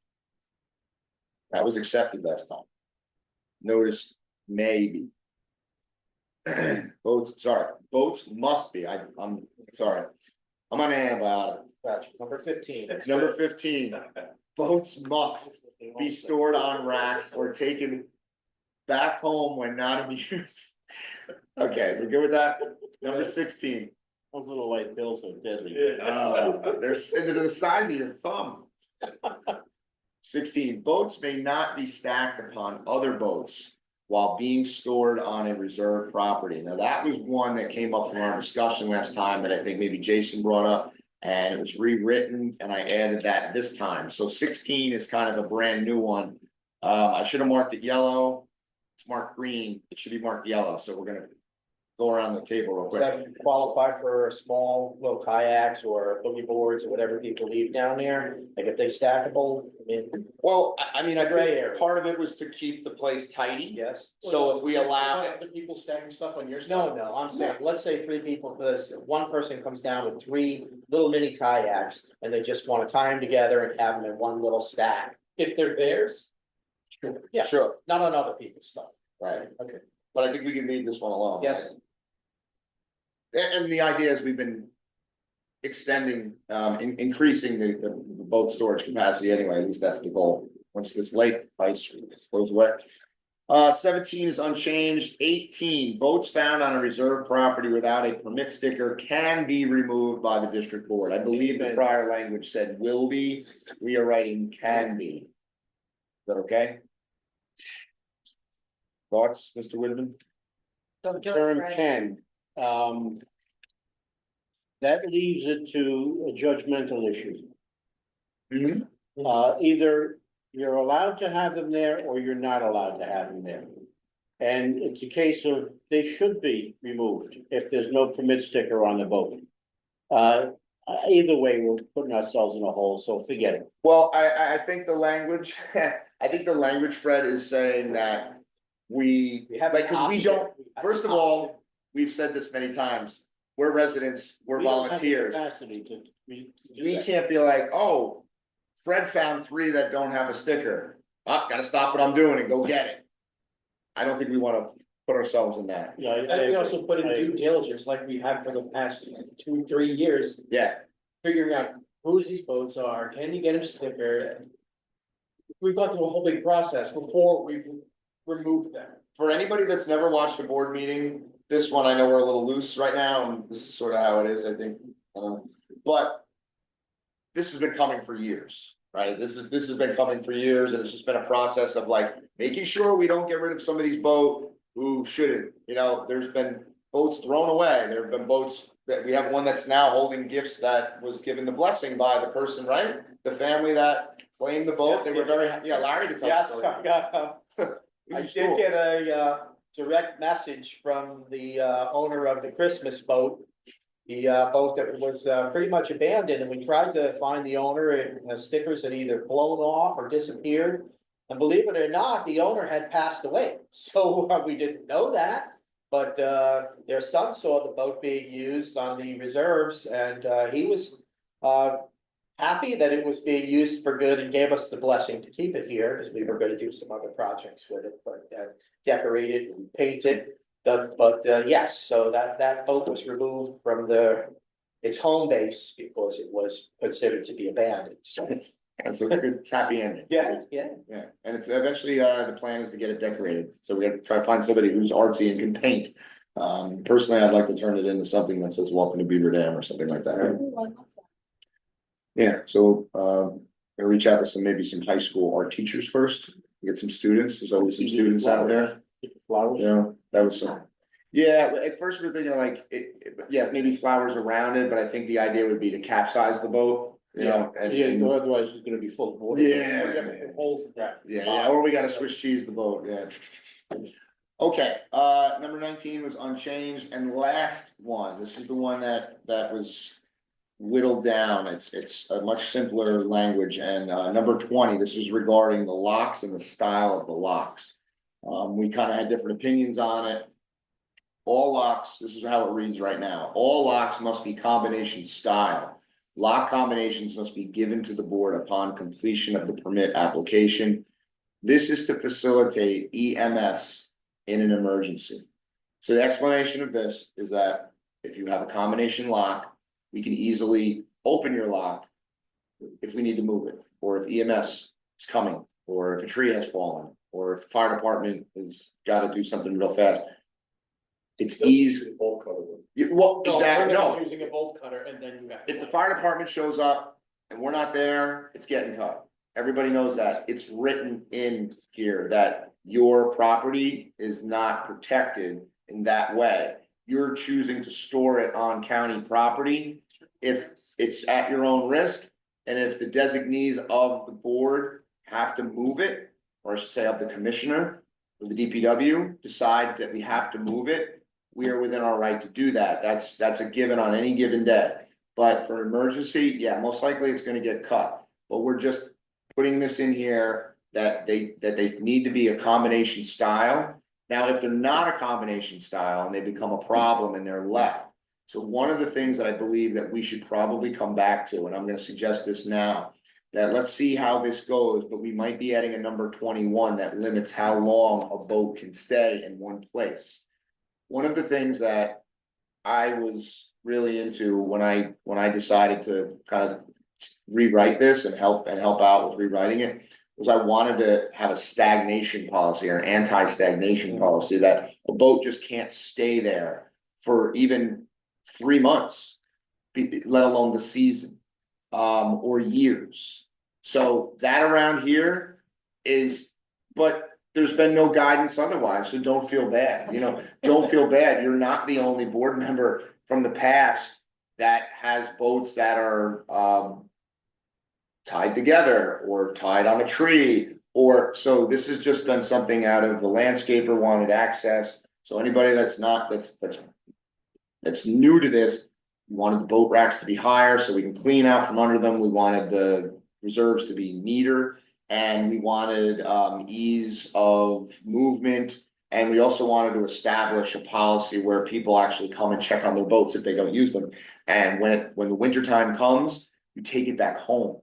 S1: That was accepted last time. Notice maybe. Boats must be, I'm sorry. I'm on an antibiotic.
S4: Gotcha. Number 15.
S1: Number 15, boats must be stored on racks or taken back home when not in use. Okay, we're good with that? Number 16.
S7: Those little white pills are deadly.
S1: They're the size of your thumb. 16, boats may not be stacked upon other boats while being stored on a reserved property. Now, that was one that came up from our discussion last time that I think maybe Jason brought up, and it was rewritten, and I added that this time. So 16 is kind of a brand new one. I should have marked it yellow. It's marked green. It should be marked yellow. So we're gonna go around the table real
S4: Does
S1: quick.
S4: that qualify for small little kayaks or boogie boards or whatever people leave down there? Like if they stackable, I mean,
S1: Well, I mean, I
S4: Gray
S1: think
S4: area.
S1: part of it was to keep the place tidy.
S4: yes?
S1: So if we allow it,
S6: The people stacking stuff on your
S4: No,
S6: stuff?
S4: no, I'm saying, let's say 3 people, this, one person comes down with 3 little mini kayaks and they just wanna tie them together and have them in one little stack.
S6: If they're theirs,
S4: Yeah,
S1: sure,
S4: not on other people's stuff.
S1: right,
S4: Okay.
S1: but I think we can leave this one alone.
S4: Yes.
S1: And the idea is we've been extending, increasing the boat storage capacity anyway, at least that's the goal. Once this lake ice goes away. 17 is unchanged. 18, boats found on a reserve property without a permit sticker can be removed by the district board. I believe the prior language said will be, we are writing can be. Is that okay? Thoughts, Mr. Whitman?
S5: Don't do it,
S7: Term
S5: Fred.
S7: can, that leaves it to a judgmental issue. Either you're allowed to have them there or you're not allowed to have them there. And it's a case of they should be removed if there's no permit sticker on the boat. Either way, we're putting ourselves in a hole, so forget it.
S1: Well, I think the language, I think the language, Fred, is saying that we,
S4: We have
S1: like,
S4: an
S1: because we
S4: option.
S1: don't, first of all, we've said this many times, we're residents, we're
S7: We don't have the
S1: volunteers.
S7: capacity to do
S1: We
S7: that.
S1: can't be like, oh, Fred found 3 that don't have a sticker. Gotta stop what I'm doing and go get it. I don't think we wanna put ourselves in that.
S7: Yeah,
S6: And we also put in due diligence like we have for the past 2-3 years,
S1: Yeah,
S6: figuring out whose these boats are, can you get a sticker? We've gone through a whole big process before we've removed them.
S1: for anybody that's never watched a board meeting, this one, I know we're a little loose right now, and this is sort of how it is, I think. But this has been coming for years, right? This has been coming for years, and it's just been a process of like making sure we don't get rid of somebody's boat who shouldn't. You know, there's been boats thrown away. There have been boats that we have one that's now holding gifts that was given the blessing by the person, right? The family that claimed the boat. They were very, yeah, Larry to tell the
S4: Yes,
S1: story.
S4: I got, I
S1: This is
S4: did
S1: cool.
S4: get a direct message from the owner of the Christmas boat. The boat that was pretty much abandoned, and we tried to find the owner, and the stickers had either blown off or disappeared. And believe it or not, the owner had passed away, so we didn't know that. But their son saw the boat being used on the reserves, and he was happy that it was being used for good and gave us the blessing to keep it here, because we were gonna do some other projects with it, but decorate it and paint it. But yes, so that boat was removed from its home base because it was considered to be abandoned, so.
S1: Yeah, so it's a good happy ending.
S4: Yeah.
S1: Yeah, and it's eventually, the plan is to get it decorated, so we have to try to find somebody who's artsy and can paint. Personally, I'd like to turn it into something that says welcome to Beaver Dam or something like that. Yeah, so, gonna reach out to maybe some high school art teachers first, get some students, there's always some students out there.
S7: Flowers.
S1: Yeah, that was some. Yeah, at first we were thinking like, yeah, maybe flowers around it, but I think the idea would be to capsize the boat, you know, and.
S7: Yeah, otherwise it's gonna be full of water.
S1: Yeah.
S6: Or you have to put holes in that.
S1: Yeah, or we gotta Swiss cheese the boat, yeah. Okay, number 19 was unchanged, and last one, this is the one that was whittled down, it's a much simpler language, and number 20, this is regarding the locks and the style of the locks. We kind of had different opinions on it. All locks, this is how it reads right now, all locks must be combination style. Lock combinations must be given to the board upon completion of the permit application. This is to facilitate EMS in an emergency. So the explanation of this is that if you have a combination lock, we can easily open your lock if we need to move it, or if EMS is coming, or if a tree has fallen, or if the fire department has got to do something real fast. It's easy.
S6: Bolt cutter.
S1: Well,
S6: No,
S1: exactly,
S6: we're
S1: no.
S6: not using a bolt cutter and then you have to.
S1: If the fire department shows up and we're not there, it's getting cut. Everybody knows that. It's written in here that your property is not protected in that way. You're choosing to store it on county property if it's at your own risk. And if the designees of the board have to move it, or I should say of the commissioner or the DPW decide that we have to move it, we are within our right to do that. That's a given on any given day. But for emergency, yeah, most likely it's gonna get cut. But we're just putting this in here that they need to be a combination style. Now, if they're not a combination style and they become a problem and they're left. So one of the things that I believe that we should probably come back to, and I'm gonna suggest this now, that let's see how this goes, but we might be adding a number 21 that limits how long a boat can stay in one place. One of the things that I was really into when I decided to kind of rewrite this and help out with rewriting it was I wanted to have a stagnation policy or an anti-stagnation policy that a boat just can't stay there for even 3 months, let alone the season, or years. So that around here is, but there's been no guidance otherwise, so don't feel bad, don't feel bad. You're not the only board member from the past that has boats that are, tied together or tied on a tree, or, so this has just been something out of the landscaper wanted access. So anybody that's not, that's new to this, we wanted the boat racks to be higher so we can clean out from under them. We wanted the reserves to be neater, and we wanted ease of movement. And we also wanted to establish a policy where people actually come and check on their boats if they don't use them. And when the winter time comes, you take it back home.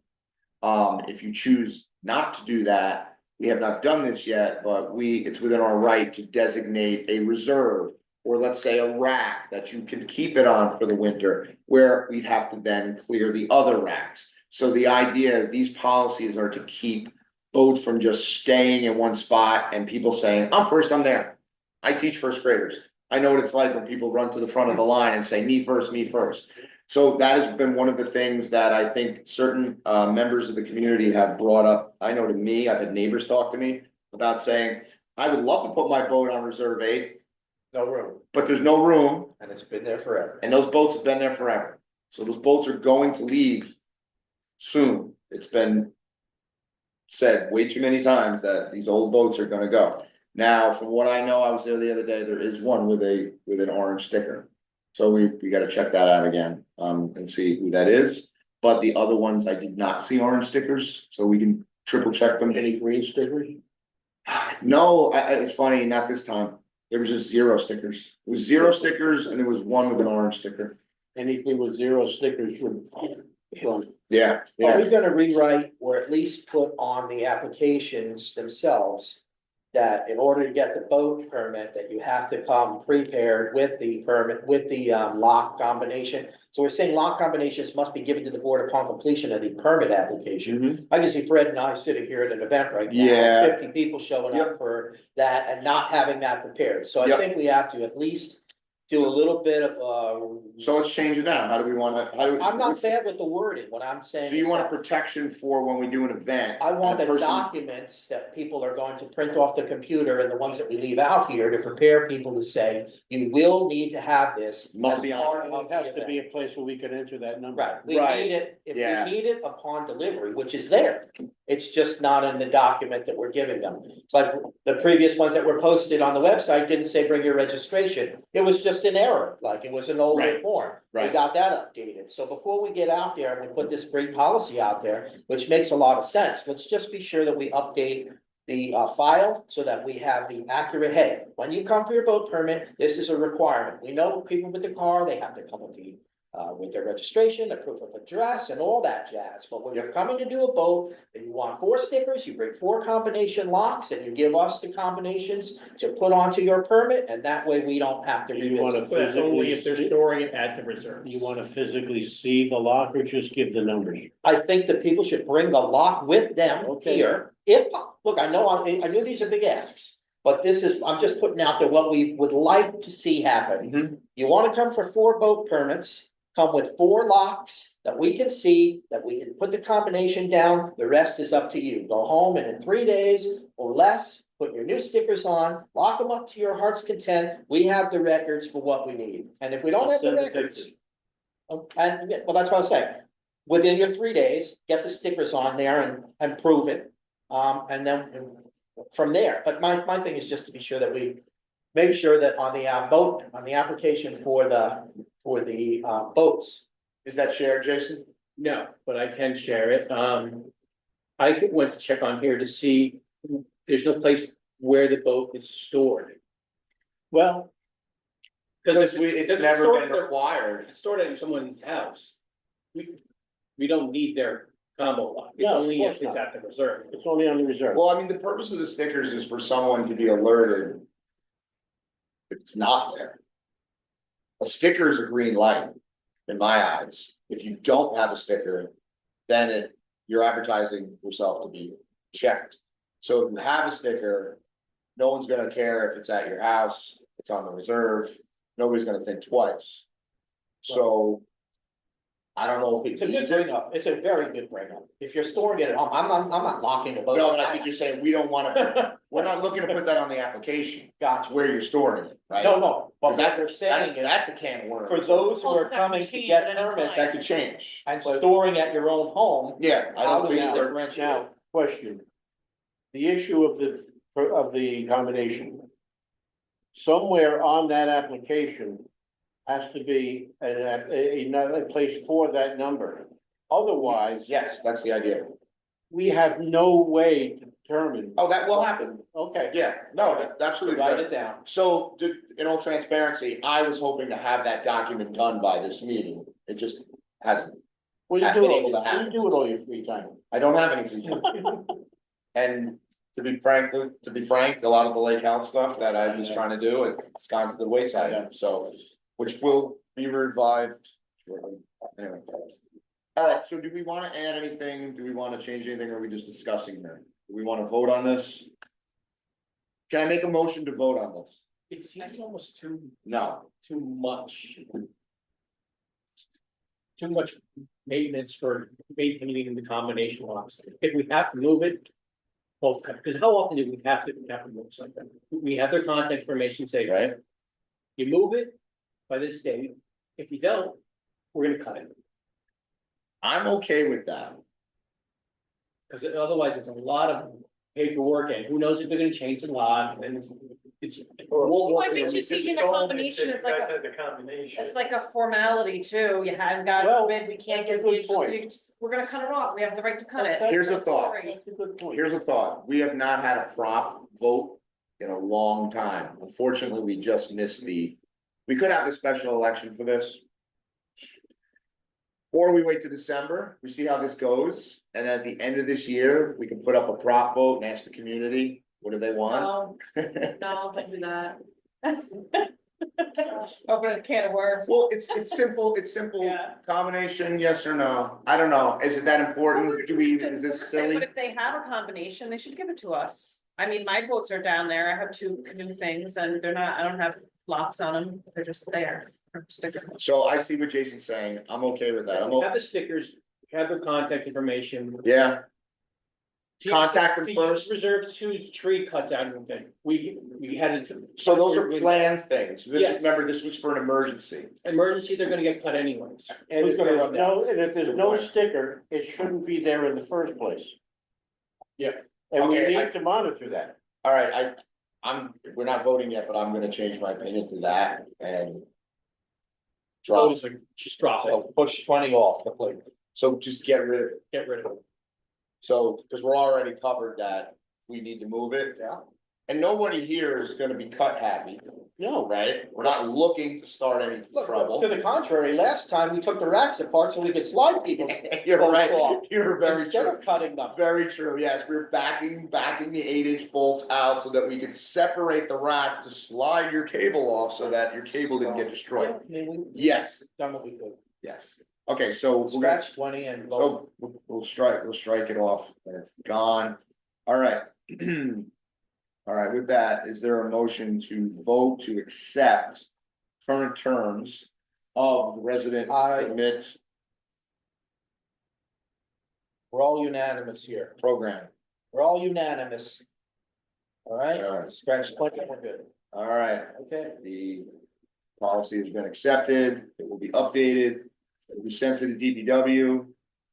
S1: If you choose not to do that, we have not done this yet, but it's within our right to designate a reserve, or let's say a rack that you can keep it on for the winter, where we'd have to then clear the other racks. So the idea of these policies are to keep boats from just staying in one spot and people saying, I'm first, I'm there. I teach first graders. I know what it's like when people run to the front of the line and say, me first, me first. So that has been one of the things that I think certain members of the community have brought up. I know to me, I've had neighbors talk to me about saying, I would love to put my boat on Reserve 8,
S4: No room,
S1: but there's no room,
S4: and it's been there forever.
S1: and those boats have been there forever. So those boats are going to leave soon. It's been said way too many times that these old boats are gonna go. Now, from what I know, I was there the other day, there is one with an orange sticker. So we gotta check that out again, and see who that is. But the other ones, I did not see orange stickers, so we can triple check them.
S7: Any green stickers?
S1: No, it's funny, not this time. There was just 0 stickers. It was 0 stickers and it was one with an orange sticker.
S7: Anything with 0 stickers from.
S1: Yeah,
S4: Are
S1: yeah.
S4: we gonna rewrite or at least put on the applications themselves that in order to get the boat permit, that you have to come prepared with the permit, with the lock combination? So we're saying lock combinations must be given to the board upon completion of the permit application. I can see Fred and I sitting here at an event right now,
S1: Yeah.
S4: 50 people showing up for that and not having that prepared. So I
S1: Yep.
S4: think we have to at least do a little bit of
S1: So let's change it now. How do we wanna,
S4: I'm not bad with the wording, what I'm saying.
S1: So you
S4: is
S1: want a
S4: that
S1: protection for when we do an event?
S4: I want
S1: and
S4: the
S1: a person-
S4: documents that people are going to print off the computer and the ones that we leave out here to prepare people to say, you will need to have this.
S1: Must
S4: as
S1: be on.
S4: part of
S7: It
S4: the
S7: has to
S4: event.
S7: be a place where we can enter that number.
S4: Right, we
S1: Right.
S4: need it, if
S1: Yeah.
S4: we need it upon delivery, which is there, it's just not in the document that we're giving them. It's like the previous ones that were posted on the website didn't say bring your registration, it was just an error, like it was an older
S1: Right.
S4: form. We
S1: Right.
S4: got that updated, so before we get out there and we put this great policy out there, which makes a lot of sense, let's just be sure that we update the file so that we have the accurate, hey, when you come for your boat permit, this is a requirement. We know people with the car, they have to come with their registration, a proof of address and all that jazz. But when you're coming to do a boat and you want 4 stickers, you bring 4 combination locks and you give us the combinations to put onto your permit, and that way we don't have to
S7: You wanna
S4: revisit.
S6: But that's only if they're
S7: physically,
S6: storing it at the reserves.
S7: you wanna physically see the lock or just give the numbers?
S4: I think that people should bring the lock with them
S7: Okay.
S4: here. Look, I knew these are big asks, but I'm just putting out there what we would like to see happen.
S1: Mhm.
S4: You wanna come for 4 boat permits, come with 4 locks that we can see, that we can put the combination down, the rest is up to you. Go home and in 3 days or less, put your new stickers on, lock them up to your heart's content, we have the records for what we need. And if we don't have the
S7: Send the
S4: records.
S7: pictures.
S4: Well, that's what I'm saying, within your 3 days, get the stickers on there and prove it. And then from there, but my thing is just to be sure that we make sure that on the boat, on the application for the boats.
S1: Is that shared, Jason?
S6: No, but I can share it. Went to check on here to see, there's no place where the boat is stored.
S7: Well,
S1: Because it's never been
S6: stored-
S1: required.
S6: It's stored in someone's house. We don't need their combo lock. It's
S7: No, of
S6: only
S7: course
S6: if it's
S7: not.
S6: at the reserve.
S7: it's only on the reserve.
S1: Well, I mean, the purpose of the stickers is for someone to be alerted. If it's not there. A sticker is a green light, in my eyes. If you don't have a sticker, then you're advertising yourself to be checked. So if you have a sticker, no one's gonna care if it's at your house, it's on the reserve, nobody's gonna think twice. So. I don't know if
S4: It's a good bring up, it's a very good bring up. If you're storing it at home, I'm not locking the boat.
S1: No, but I think you're saying we don't wanna, we're not looking to put that on the application,
S4: Gotcha.
S1: where you're storing it, right?
S4: No, but what
S1: Because
S4: they're saying is,
S1: that's a can of worms.
S4: for those who
S5: Well,
S4: are
S5: that
S4: coming
S5: could
S4: to
S5: change
S4: get
S5: at any
S4: permits
S5: time.
S1: That could change.
S4: and storing at your own home,
S1: Yeah, I
S4: how
S1: don't
S4: do we
S1: think they're,
S4: differentiate?
S7: Now, question. The issue of the combination. Somewhere on that application has to be another place for that number. Otherwise.
S1: yes, that's the idea.
S7: We have no way to determine.
S1: Oh, that will happen.
S7: Okay.
S1: Yeah, no, that's absolutely
S4: Write
S1: fair.
S4: it down.
S1: So, in all transparency, I was hoping to have that document done by this meeting. It just hasn't.
S7: What do you
S1: Have
S7: do
S1: been
S7: with
S1: able to
S7: what do
S1: happen.
S7: you do with all your free time?
S1: I don't have any free time. And to be frank, a lot of the lake health stuff that I was trying to do, it's gone to the wayside, so, which will be revived shortly. Anyway. All right, so do we wanna add anything? Do we wanna change anything, or are we just discussing here? Do we wanna vote on this? Can I make a motion to vote on this?
S6: It seems almost too
S1: No.
S6: much. Too much maintenance for maintaining the combination locks. If we have to move it. Well, because how often do we have to move something? We have their contact information, say,
S1: Right?
S6: you move it by this date. If you don't, we're gonna cut it.
S1: I'm okay with that.
S6: Because otherwise it's a lot of paperwork and who knows if they're gonna change the lot and it's.
S5: Well, I think just keeping the combination is like a,
S3: The combination.
S5: it's like a formality too, you had, God
S7: Well,
S5: forbid, we can't
S7: that's
S5: get
S7: a
S5: the,
S7: good point.
S5: we're gonna cut it off, we have the right to cut it.
S1: Here's a thought.
S5: Sorry.
S7: That's a good point.
S1: Here's a thought. We have not had a prop vote in a long time. Unfortunately, we just missed we could have a special election for this. Or we wait to December, we see how this goes, and at the end of this year, we can put up a prop vote and ask the community, what do they want?
S5: No, don't do that. Open a can of worms.
S1: Well, it's simple,
S5: Yeah.
S1: combination, yes or no, I don't know, is it that important, is this silly?
S5: But if they have a combination, they should give it to us. I mean, my boats are down there, I have two canoe things and they're not, I don't have locks on them, they're just there. Stickers.
S1: So I see what Jason's saying, I'm okay with that,
S6: We have the stickers, we have their contact information.
S1: yeah, Contact them
S6: The
S1: first.
S6: Reserve 2's tree cut down thing, we had it to.
S1: so those are planned things,
S6: Yes.
S1: remember, this was for an emergency.
S6: Emergency, they're gonna get cut anyways.
S7: And
S6: Who's
S7: if
S6: gonna
S7: there's
S6: run that?
S7: no, and if there's
S1: Good
S7: no
S1: point.
S7: sticker, it shouldn't be there in the first place.
S6: Yeah.
S7: And we
S1: Okay,
S7: need to monitor that.
S1: All right, we're not voting yet, but I'm gonna change my opinion to that and. Drop,
S6: Just drop it,
S4: So push 20 off the plate.
S1: so just get rid of it,
S6: get rid of it.
S1: so, because we're already covered that we need to move it.
S4: Yeah.
S1: And nobody here is gonna be cut happy,
S7: No,
S1: right? We're not looking to start any
S4: Look,
S1: trouble.
S4: to the contrary, last time we took the racks apart so we could slide people.
S1: You're
S4: bolts
S1: right,
S4: off
S1: you're very
S4: Instead
S1: true.
S4: of cutting them.
S1: Very true, yes, we're backing the 8-inch bolts out so that we could separate the rack to slide your cable off so that your cable didn't get
S4: Yeah,
S1: destroyed.
S4: I mean, we
S1: Yes,
S4: done what we could.
S1: yes, okay, so we're gonna,
S4: Scratch 20 and.
S1: so we'll strike it off, and it's gone, all right. All right, with that, is there a motion to vote to accept current terms of the resident
S4: Aye.
S1: permit
S4: We're all unanimous here.
S1: program?
S4: We're all unanimous. All right,
S1: All right.
S4: scratch 20, we're good.
S1: All right,
S4: Okay.
S1: the policy has been accepted, it will be updated, it will be sent to the DPW,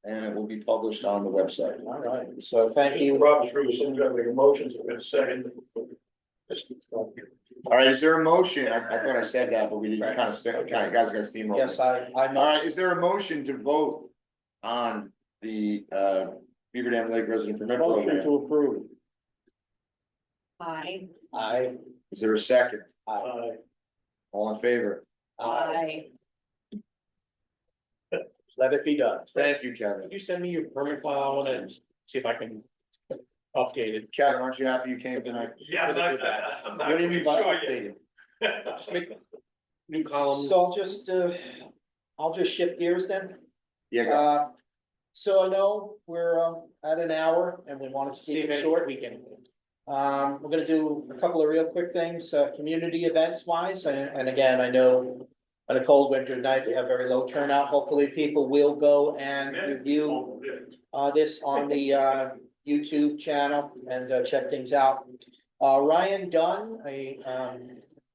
S1: and it will be published on the website.
S4: All right, so thank you.
S3: Rob, through some of the emotions, in a second.
S1: All right, is there a motion? I thought I said that, but we didn't guys got steamrolled.
S4: Yes, I
S1: All
S4: know.
S1: right, is there a motion to vote on the Beaver Dam Lake Resident Permit
S7: motion
S1: Program?
S7: to approve.
S5: Aye.
S1: Is there a second?
S7: Aye.
S1: All in favor?
S5: Aye.
S4: Let it be done.
S1: Thank you, Kevin.
S6: Could you send me your permit file and see if I can update it?
S1: Kevin, aren't you happy you came tonight?
S3: Yeah,
S6: I'm not
S7: What do you mean by
S3: sure
S7: updated?
S6: Just make new columns.
S4: So I'll just shift gears then.
S1: Yeah, go.
S4: So I know we're at an hour and we wanted to
S6: See
S4: keep
S6: if
S4: it
S6: it's
S4: short.
S6: weekend.
S4: We're gonna do a couple of real quick things, community events wise, and again, I know. On a cold winter night, we have very low turnout. Hopefully, people will go and review this on the YouTube channel and check things out. Ryan Dunn,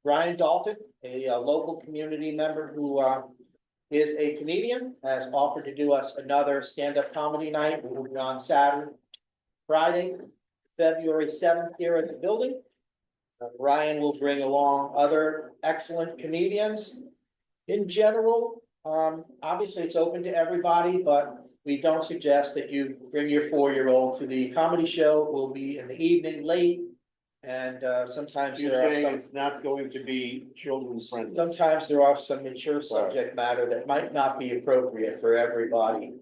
S4: Ryan Dalton, a local community member who is a comedian, has offered to do us another stand-up comedy night. We will be on Saturday, Friday, February 7th here at the building. Ryan will bring along other excellent comedians. In general, obviously it's open to everybody, but we don't suggest that you bring your 4-year-old to the comedy show. It will be in the evening late. And sometimes
S7: You're
S4: there are
S7: saying
S4: some,
S7: it's not going to be children friendly.
S4: sometimes there are some mature subject matter that might not be appropriate for everybody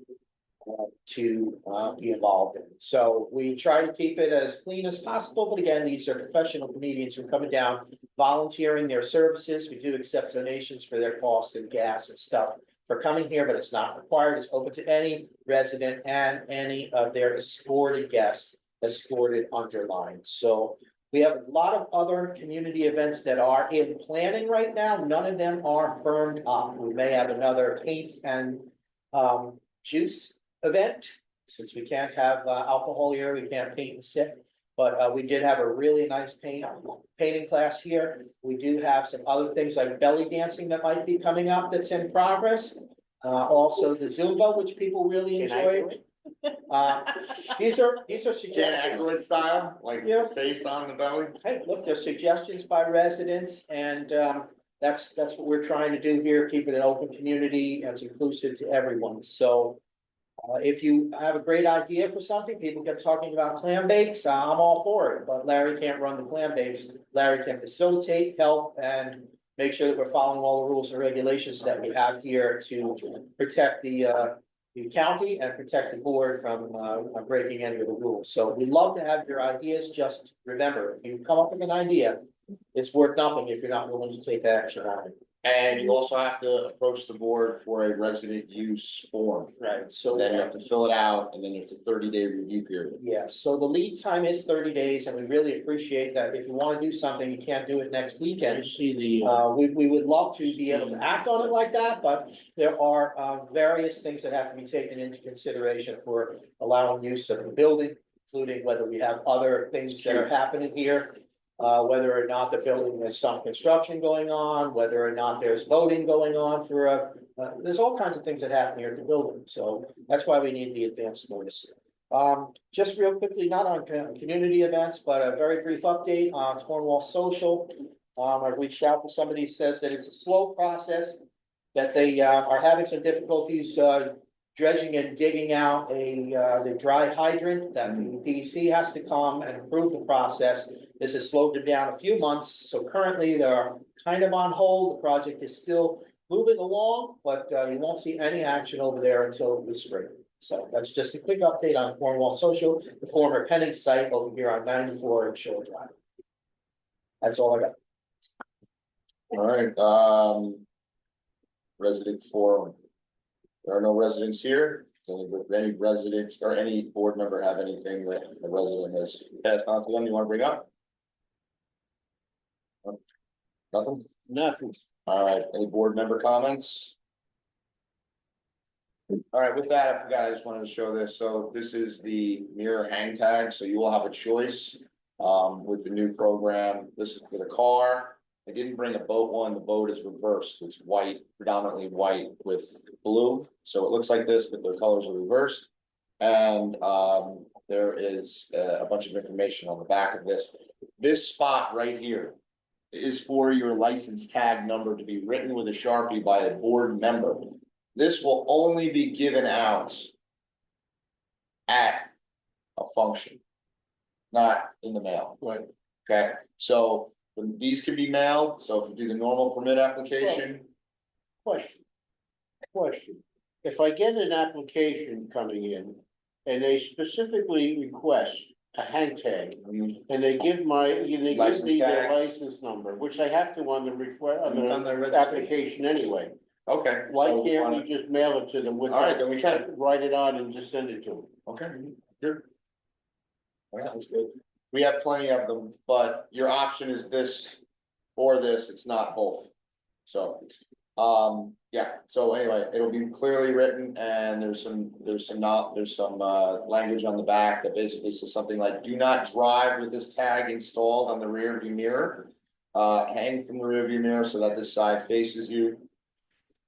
S4: to be involved in. So we try to keep it as clean as possible, but again, these are professional comedians who are coming down, volunteering their services. We do accept donations for their cost and gas and stuff for coming here, but it's not required. It's open to any resident and any of their escorted guests, escorted underlined. So we have a lot of other community events that are in planning right now. None of them are firmed up. We may have another paint and juice event. Since we can't have alcohol here, we can't paint and sip. But we did have a really nice painting class here. We do have some other things like belly dancing that might be coming up that's in progress. Also the Zumba, which people really
S7: Can I do
S4: enjoy.
S7: it?
S4: These are
S1: Dan
S4: suggestions.
S1: Aykroyd style, like
S4: Yeah.
S1: face on the belly.
S4: Hey, look, there's suggestions by residents and that's what we're trying to do here, keep it an open community that's inclusive to everyone. So if you have a great idea for something, people kept talking about clam bakes, I'm all for it, but Larry can't run the clam bakes. Larry can facilitate, help, and make sure that we're following all the rules and regulations that we have here to protect the county and protect the board from breaking any of the rules. So we'd love to have your ideas. Just remember, if you come up with an idea, it's worth nothing if you're not willing to take action on it.
S1: And you also have to approach the board for a resident use form.
S4: Right, so.
S1: Then you have to fill it out and then you have a 30-day review period.
S4: Yeah, so the lead time is 30 days and we really appreciate that. If you want to do something, you can't do it next
S7: I
S4: weekend.
S7: see the,
S4: We would love to be able to act on it like that, but there are various things that have to be taken into consideration for allowing use of the building, including whether we have other things that are happening here. Whether or not the building has some construction going on, whether or not there's voting going on for there's all kinds of things that happen here at the building, so that's why we need the advance notice. Just real quickly, not on community events, but a very brief update on Cornwall Social. I've reached out to somebody who says that it's a slow process, that they are having some difficulties dredging and digging out the dry hydrant, that the PDC has to come and approve the process. This has slowed them down a few months, so currently they're kind of on hold. The project is still moving along, but you won't see any action over there until the spring. So that's just a quick update on Cornwall Social, the former Penning site over here on 94 and Shore Drive. That's all I got.
S1: All right, resident forum. There are no residents here. Any residents or any board member have anything that the resident has passed on to them you want to bring up? Nothing?
S7: nothing.
S1: All right, any board member comments? All right, with that, I forgot, I just wanted to show this. So this is the mirror hang tag, so you will have a choice. With the new program, this is for the car. I didn't bring a boat one, the boat is reversed, it's white, predominantly white with blue. So it looks like this, but the colors are reversed. And there is a bunch of information on the back of this. This spot right here is for your license tag number to be written with a Sharpie by a board member. This will only be given out at a function, not in the mail.
S7: Right.
S1: Okay, so these can be mailed, so if you do the normal permit application,
S7: Question. If I get an application coming in and they specifically request a hang tag and they give me
S1: License tag.
S7: their license number, which I have to on the request, on
S4: On
S7: the
S4: the registration.
S7: application anyway.
S1: okay.
S7: Why
S1: so
S7: can't
S1: wanna-
S7: we just mail it to them with?
S1: All right, then we can.
S7: Write it on and just send it to them.
S1: Okay, Sounds good. We have plenty of them, but your option is this or this, it's not both. So, yeah, so anyway, it'll be clearly written and there's some language on the back that basically says something like, do not drive with this tag installed on the rear view mirror. Hang from the rear view mirror so that this side faces you.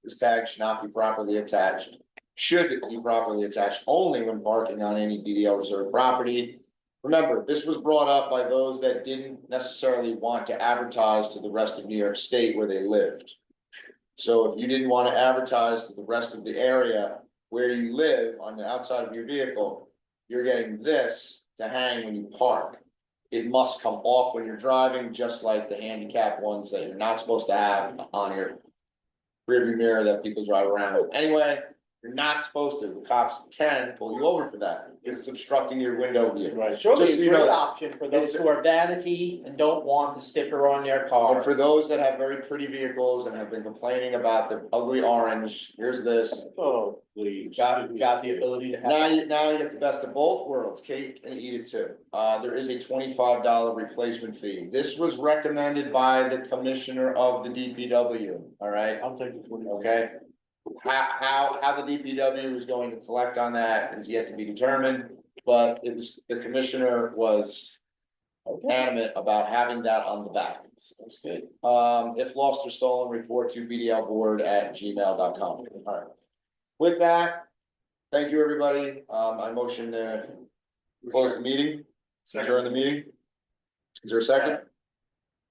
S1: This tag should not be properly attached. Should be properly attached only when parking on any BDL reserved property. Remember, this was brought up by those that didn't necessarily want to advertise to the rest of New York State where they lived. So if you didn't want to advertise to the rest of the area where you live on the outside of your vehicle, you're getting this to hang when you park. It must come off when you're driving, just like the handicap ones that you're not supposed to have on your rearview mirror that people drive around with. Anyway, you're not supposed to. The cops can pull you over for that because it's obstructing your window view.
S7: Right.
S4: Sure,
S1: Just
S4: be
S1: so
S4: a
S1: you know
S4: great
S1: that.
S4: option for those who are vanity and don't want the sticker on their car.
S1: And for those that have very pretty vehicles and have been complaining about the ugly orange, here's this.
S7: Oh, please.
S4: Got the ability to have.
S1: Now you get the best of both worlds, cake and eat it too. There is a $25 replacement fee. This was recommended by the commissioner of the DPW, all right?
S7: I'll take it.
S1: Okay. How the DPW is going to collect on that is yet to be determined, but it was, the commissioner was adamant about having that on the back.
S4: That's good.
S1: If lost or stolen, report to bdlboard@gmail.com. All right. With that, thank you, everybody. I motion to close the meeting, adjourn the meeting. Is there a second?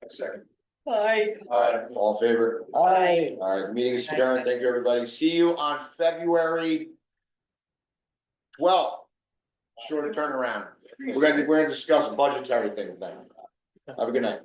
S3: Second.
S5: Bye.
S1: All right, all in favor?
S4: Aye.
S1: All right, the meeting is adjourned. Thank you, everybody. See you on February 12th. Shorter turnaround. We're gonna discuss budgetary things then. Have a good night.